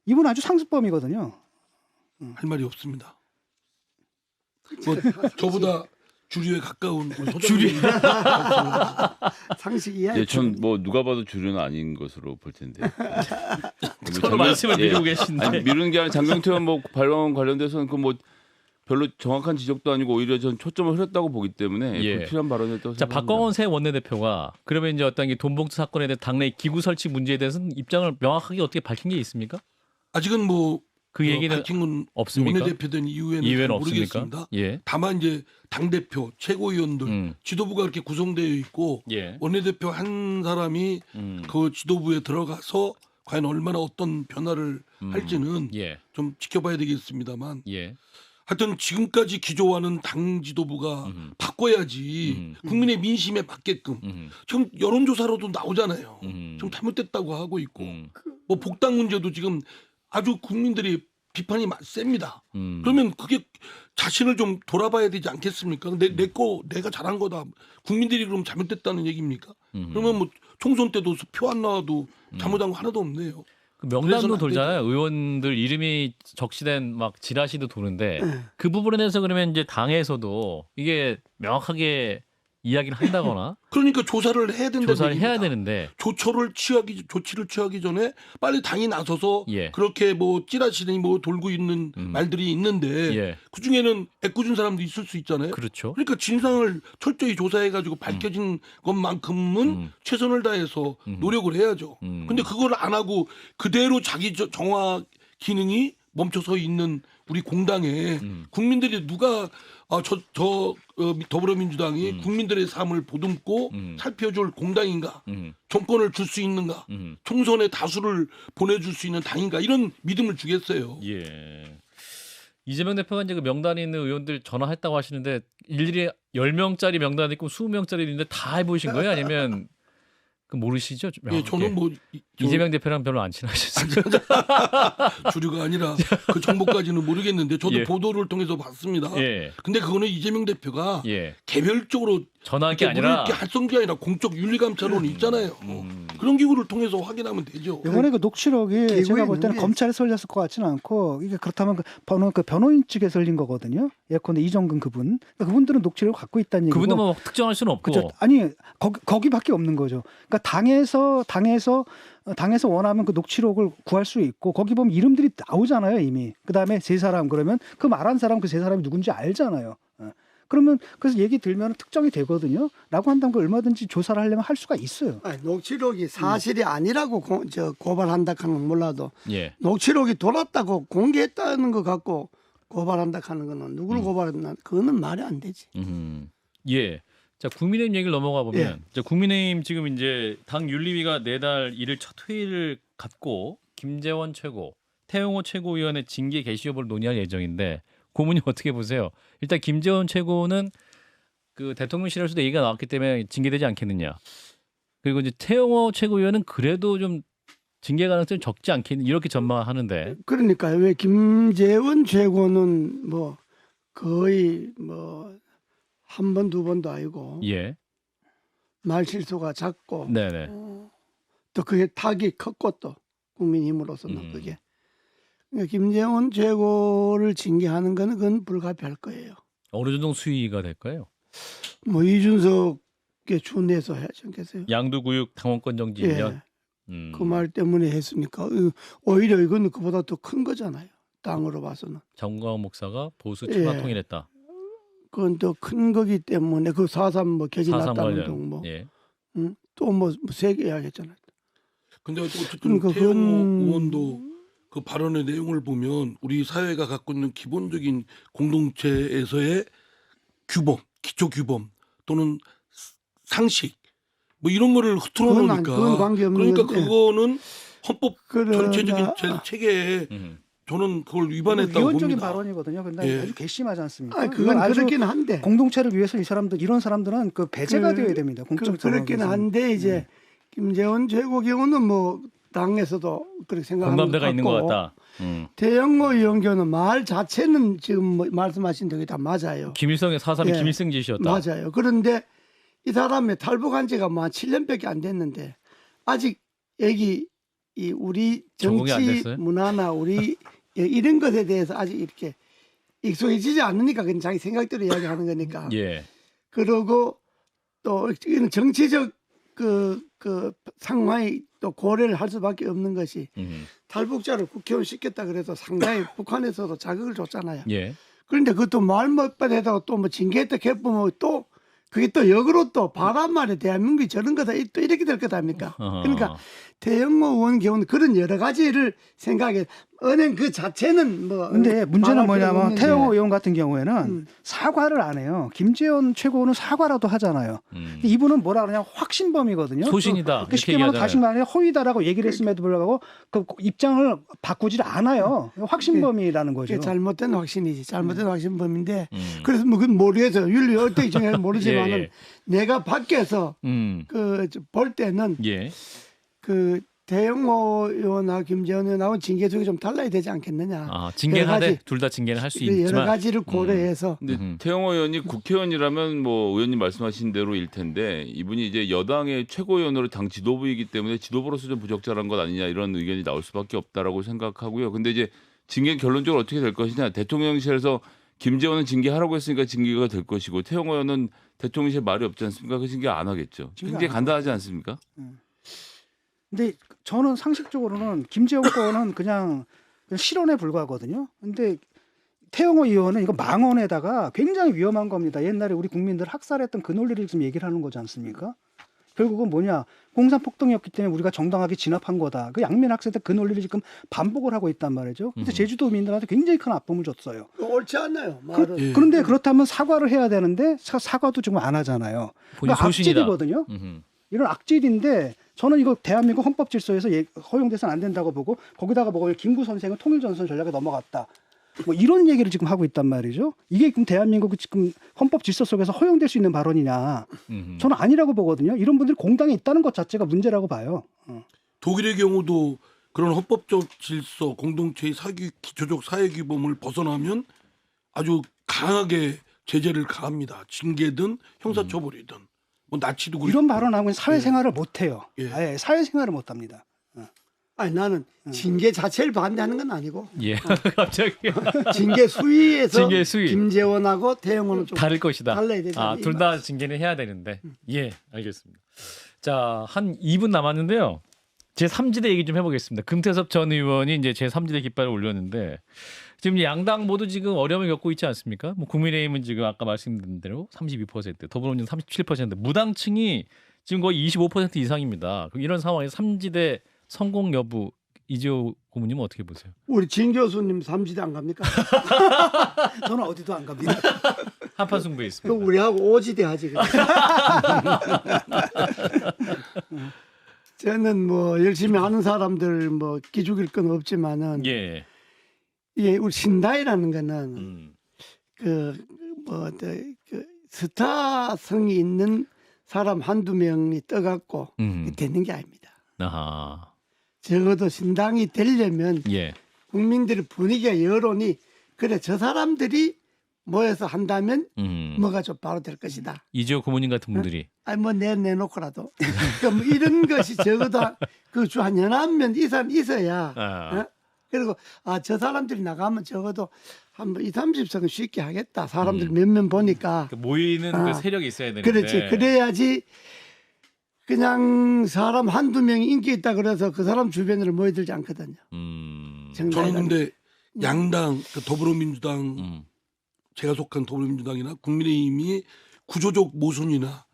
이분 아주 상습범이거든요. 할 말이 없습니다. 뭐 저보다 주류에 가까운 우리 소장님 상식 이해. 예, 전 뭐 누가 봐도 주류는 아닌 것으로 볼 텐데. 서로 말씀을 미루고 계신데. 아니, 미루는 게 아니라 장경태 의원 뭐 발언 관련돼서는 그 뭐 별로 정확한 지적도 아니고 오히려 전 초점을 흐렸다고 보기 때문에 예. 불필요한 발언이었다고 자, 생각합니다. 박광원 새 원내대표가 그러면 이제 어떤 게 돈봉투 사건에 대한 당내 기구 설치 문제에 대해서는 입장을 명확하게 어떻게 밝힌 게 있습니까? 아직은 뭐 그 얘기는 밝힌 건 없습니까? 원내대표된 이후에는 이외에는 잘 없습니까? 모르겠습니다. 예. 다만 이제 당 대표, 최고위원들, 지도부가 이렇게 구성되어 있고 예. 원내대표 한 사람이 그 지도부에 들어가서 과연 얼마나 어떤 변화를 할지는 예. 좀 지켜봐야 되겠습니다만 예. 하여튼 지금까지 기조와는 당 지도부가 바꿔야지 국민의 민심에 맞게끔 지금 여론조사로도 나오잖아요. 좀 잘못됐다고 하고 있고 뭐 복당 문제도 지금 아주 국민들이 비판이 셉니다. 그러면 그게 자신을 좀 돌아봐야 되지 않겠습니까? 내가 잘한 거다. 국민들이 그럼 잘못됐다는 얘기입니까? 그러면 뭐 총선 때도 표 안 나와도 잘못한 거 하나도 없네요. 그 명단도 그래서는 안 돌잖아요. 의원들 이름이 적시된 막 지라시도 도는데 그 부분에 대해서 그러면 이제 당에서도 이게 명확하게 이야기를 한다거나 그러니까 조사를 해야 된다는 조사를 얘기입니다. 해야 되는데 조치를 취하기 전에 빨리 당이 나서서 예. 그렇게 뭐 찌라시니 뭐 돌고 있는 말들이 있는데 예. 그 중에는 애꿎은 사람도 있을 수 있잖아요. 그렇죠. 그러니까 진상을 철저히 조사해가지고 밝혀진 것만큼은 최선을 다해서 노력을 해야죠. 근데 그걸 안 하고 그대로 자기 정화 기능이 멈춰서 있는 우리 공당에 국민들이 누가 더불어민주당이 국민들의 삶을 보듬고 살펴줄 공당인가, 정권을 줄 수 있는가, 총선에 다수를 보내줄 수 있는 당인가 이런 믿음을 주겠어요. 예. 이재명 대표가 이제 그 명단에 있는 의원들 전화했다고 하시는데 일일이 10명짜리 명단이 있고 20명짜리 있는데 다 해보신 거예요? 아니면 그 모르시죠? 예, 저는 뭐 이재명 대표랑 별로 안 친하셨어요. 주류가 아니라 그 정보까지는 모르겠는데 저도 예. 보도를 통해서 봤습니다. 예. 근데 그거는 이재명 대표가 예. 개별적으로 전화한 게 이렇게 아니라 이렇게 할 성질이 아니라 공적 윤리감찰론이 있잖아요. 그런 기구를 통해서 확인하면 되죠. 이번에 그 녹취록이 기구에 제가 볼 있는 때는 게 검찰에서 흘렸을 것 같지는 않고 이게 그렇다면 그 변호인 측에서 흘린 거거든요. 예컨대 이정근 그분. 그러니까 그분들은 녹취록을 갖고 있다는 얘기고. 그분도 뭐 특정할 수는 없고. 그렇죠. 아니 거기밖에 없는 거죠. 그러니까 당에서 원하면 그 녹취록을 구할 수 있고 거기 보면 이름들이 나오잖아요 이미. 그 다음에 세 사람 그러면 그 말한 사람 그 세 사람이 누군지 알잖아요. 그러면 그래서 얘기 들면 특정이 되거든요. 라고 한다면 그 얼마든지 조사를 하려면 할 수가 있어요. 아니, 녹취록이 사실이 아니라고 고발한다 하는 건 몰라도 예. 녹취록이 돌았다고 공개했다는 거 갖고 고발한다 하는 거는 누구를 고발했나 그거는 말이 안 되지. 예. 자, 국민의힘 얘기를 넘어가 보면 예. 자, 국민의힘 지금 이제 당 윤리위가 내달 1일 첫 회의를 갖고 김재원 최고, 태영호 최고위원의 징계 개시 여부를 논의할 예정인데 고문님 어떻게 보세요? 일단 김재원 최고는 그 대통령실에서도 얘기가 나왔기 때문에 징계되지 않겠느냐. 그리고 이제 태영호 최고위원은 그래도 좀 징계 가능성이 적지 않겠느냐 이렇게 전망하는데. 그러니까 왜 김재원 최고는 뭐 거의 뭐 한 번 두 번도 아니고 예. 말 실수가 작고 네네. 또 그게 탁이 컸고 또 국민힘으로서는 그게 그러니까 김재원 최고를 징계하는 거는 그건 불가피할 거예요. 어느 정도 수위가 될까요? 뭐 이준석에 준해서 해야지 않겠어요? 양두구육 당원권 정지 예. 1년. 그 말 때문에 했으니까 오히려 이거는 그보다 더 큰 거잖아요. 당으로 봐서는. 정광훈 목사가 보수 예. 출마 통일했다. 그건 더 큰 거기 때문에 그 4.3 뭐 격이 4.3 났다는 관련. 등 뭐 예. 또 뭐 세게 해야겠잖아요. 근데 어쨌든 그러니까 태영호 그건- 의원도 그 발언의 내용을 보면 우리 사회가 갖고 있는 기본적인 공동체에서의 규범, 기초 규범 또는 상식 뭐 이런 거를 흐트러 그건 놓으니까 그건 관계없는 그러니까 건데. 그거는 헌법 그러나 전체적인 체계에 저는 그걸 위반했다고 위헌적인 봅니다. 발언이거든요. 근데 예. 아주 괘씸하지 않습니까? 아, 이건 그건 아주 그렇긴 한데. 공동체를 위해서 이런 사람들은 그 배제가 그- 되어야 됩니다. 공적 그렇긴 한데 이제 김재원 최고 경우는 뭐 당에서도 그렇게 생각하는 공감대가 것 있는 것 같고 같다. 태영호 의원 경우는 말 자체는 지금 뭐 말씀하신 대로 다 맞아요. 김일성의 4.3이 예. 김일성 짓이었다. 맞아요. 그런데 이 사람의 탈북한 지가 뭐 한 7년밖에 안 됐는데 아직 이 우리 적응이 안 정치 됐어요? 문화나 우리 이런 것에 대해서 아직 이렇게 익숙해지지 않으니까 그냥 자기 생각대로 이야기하는 거니까. 예. 그러고 또 이런 정치적 그 상황이 또 고려를 할 수밖에 없는 것이 탈북자를 국회의원 시켰다 그래서 상당히 북한에서도 자극을 줬잖아요. 예. 그런데 그것도 말 못받아다가 또 뭐 징계했다 개보면 또 그게 또 역으로 또 바란 말에 대한민국이 저런 거다 또 이렇게 될 거다 아닙니까? 어허. 그러니까 태영호 의원 경우는 그런 여러 가지를 생각해 은행 그 자체는 뭐 근데 문제는 말할 필요가 뭐냐면 없는데. 태영호 의원 같은 경우에는 사과를 안 해요. 김재원 최고는 사과라도 하잖아요. 이분은 뭐라 그러냐 확신범이거든요. 소신이다. 그 이렇게 쉽게 말하면 얘기하잖아요. 다시 말해 허위다라고 얘기를 했음에도 불구하고 그 입장을 바꾸질 않아요. 확신범이라는 거죠. 그게 잘못된 확신이지. 잘못된 확신범인데 그래서 뭐 그건 모르겠어요. 윤리 어떻게 정해야 모르지만은 예, 예. 내가 밖에서 그 볼 때는 예. 그 태영호 의원하고 김재원 의원하고 징계 쪽이 좀 달라야 되지 않겠느냐. 아, 징계는 여러 하되 가지- 둘 다 징계는 할 수 여러 있지만 가지를 고려해서 근데 태영호 의원이 국회의원이라면 뭐 의원님 말씀하신 대로일 텐데 이분이 이제 여당의 최고위원으로 당 지도부이기 때문에 지도부로서 좀 부적절한 것 아니냐 이런 의견이 나올 수밖에 없다라고 생각하고요. 근데 이제 징계 결론적으로 어떻게 될 것이냐. 대통령실에서 김재원은 징계하라고 했으니까 징계가 될 것이고 태영호 의원은 대통령실 말이 없지 않습니까? 그 징계 안 하겠죠. 굉장히 간단하지 않습니까? 근데 저는 상식적으로는 김재원 거는 그냥 실언에 불과하거든요. 근데 태영호 의원은 이거 망언에다가 굉장히 위험한 겁니다. 옛날에 우리 국민들 학살했던 그 논리를 지금 얘기를 하는 거지 않습니까? 결국은 뭐냐 공산폭동이었기 때문에 우리가 정당하게 진압한 거다. 그 양면 학살 때 그 논리를 지금 반복을 하고 있단 말이죠. 근데 제주도민들한테 굉장히 큰 아픔을 줬어요. 옳지 않나요? 말은. 예. 그런데 그렇다면 사과를 해야 되는데 사과도 지금 안 하잖아요. 본인 그러니까 소신이다. 악질이거든요. 이런 악질인데 저는 이거 대한민국 헌법 질서에서 허용돼서는 안 된다고 보고 거기다가 뭐 김구 선생은 통일전선 전략에 넘어갔다. 뭐 이런 얘기를 지금 하고 있단 말이죠. 이게 그럼 대한민국 지금 헌법 질서 속에서 허용될 수 있는 발언이냐? 저는 아니라고 보거든요. 이런 분들이 공당에 있다는 것 자체가 문제라고 봐요. 독일의 경우도 그런 헌법적 질서, 공동체의 기초적 사회규범을 벗어나면 아주 강하게 제재를 가합니다. 징계든 형사처벌이든 뭐 나치도 그렇고. 이런 발언하면 사회생활을 못해요. 예. 아예 사회생활을 못합니다. 아니 나는 징계 자체를 반대하는 건 아니고 예. 갑자기 징계 수위에서 징계 수위. 김재원하고 태영호는 좀 다를 것이다. 달라야 되잖아요. 아, 둘 다 징계는 해야 되는데. 예, 알겠습니다. 자, 한 2분 남았는데요. 제 3지대 얘기 좀 해보겠습니다. 금태섭 전 의원이 이제 제 3지대 깃발을 올렸는데 지금 양당 모두 지금 어려움을 겪고 있지 않습니까? 뭐 국민의힘은 지금 아까 말씀드린 대로 32%, 더불어민주당 37%, 무당층이 지금 거의 25% 이상입니다. 그럼 이런 상황에서 3지대 성공 여부 이재호 고문님은 어떻게 보세요? 우리 진 교수님 3지대 안 갑니까? 저는 어디도 안 갑니다. 한판 승부에 그 있습니다. 우리하고 5지대 하지. 그래. 저는 뭐 열심히 하는 사람들 뭐 기죽일 건 없지만은 예. 이게 우리 신다이라는 거는 음. 그 스타성이 있는 사람 한두 명이 떠갖고 되는 게 아닙니다. 아하. 적어도 신당이 되려면 예. 국민들의 분위기가 여론이 그래 저 사람들이 모여서 한다면 뭐가 좀 바로 될 것이다. 이재호 고문님 같은 분들이 아니 뭐 내놓고라도 그러니까 뭐 이런 것이 적어도 그 주 한 11명 이상 있어야 아. 그리고 저 사람들이 나가면 적어도 한 20, 30석은 쉽게 하겠다. 사람들 몇 명 보니까 모이는 그 세력이 있어야 되는데. 그렇지. 그래야지 그냥 사람 한두 명이 인기 있다 그래서 그 사람 주변으로 모여들지 않거든요. 저는 근데 양당 그 더불어민주당 제가 속한 더불어민주당이나 국민의힘이 구조적 모순이나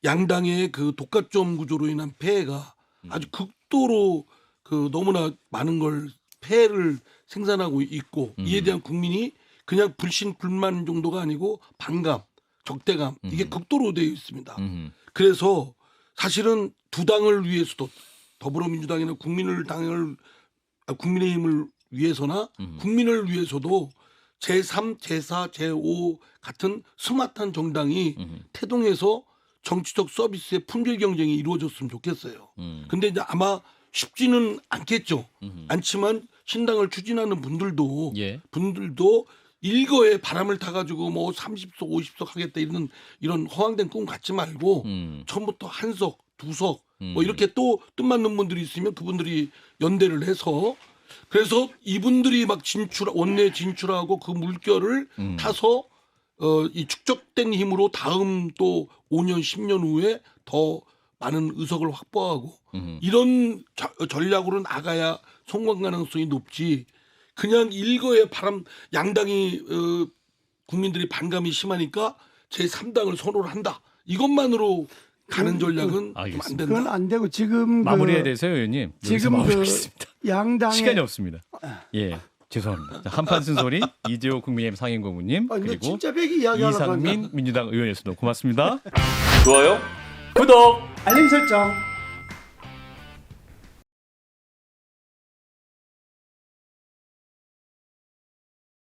양당의 그 독과점 구조로 인한 폐해가 아주 극도로 그 너무나 많은 걸 폐해를 생산하고 있고 이에 대한 국민이 그냥 불신 불만 정도가 아니고 반감, 적대감 이게 극도로 되어 있습니다. 그래서 사실은 두 당을 위해서도 더불어민주당이나 국민의힘을 위해서나 국민을 위해서도 제3, 제4, 제5 같은 스마트한 정당이 태동해서 정치적 서비스의 품질 경쟁이 이루어졌으면 좋겠어요. 근데 이제 아마 쉽지는 않겠죠. 않지만 신당을 추진하는 분들도 일거에 바람을 타가지고 뭐 30석, 50석 하겠다 이런 허황된 꿈 갖지 말고 처음부터 한 석, 두 석 뭐 이렇게 또 뜻맞는 분들이 있으면 그분들이 연대를 해서 그래서 이분들이 막 원내 진출하고 그 물결을 타서 이 축적된 힘으로 다음 또 5년, 10년 후에 더 많은 의석을 확보하고 이런 전략으로 나가야 성공 가능성이 높지. 그냥 일거에 양당이 국민들이 반감이 심하니까 제3당을 선호를 한다. 이것만으로 가는 전략은 좀 안 된다. 그건 안 되고 지금 마무리해야 돼서요, 의원님. 지금 양당의 시간이 없습니다. 예, 죄송합니다. 자, 한판 쓴소리 이재호 국민의힘 상임고문님 그리고 진짜 백이 이야기하려고 이상민 민주당 의원이었습니다. 고맙습니다. 좋아요. 구독. 알림 설정.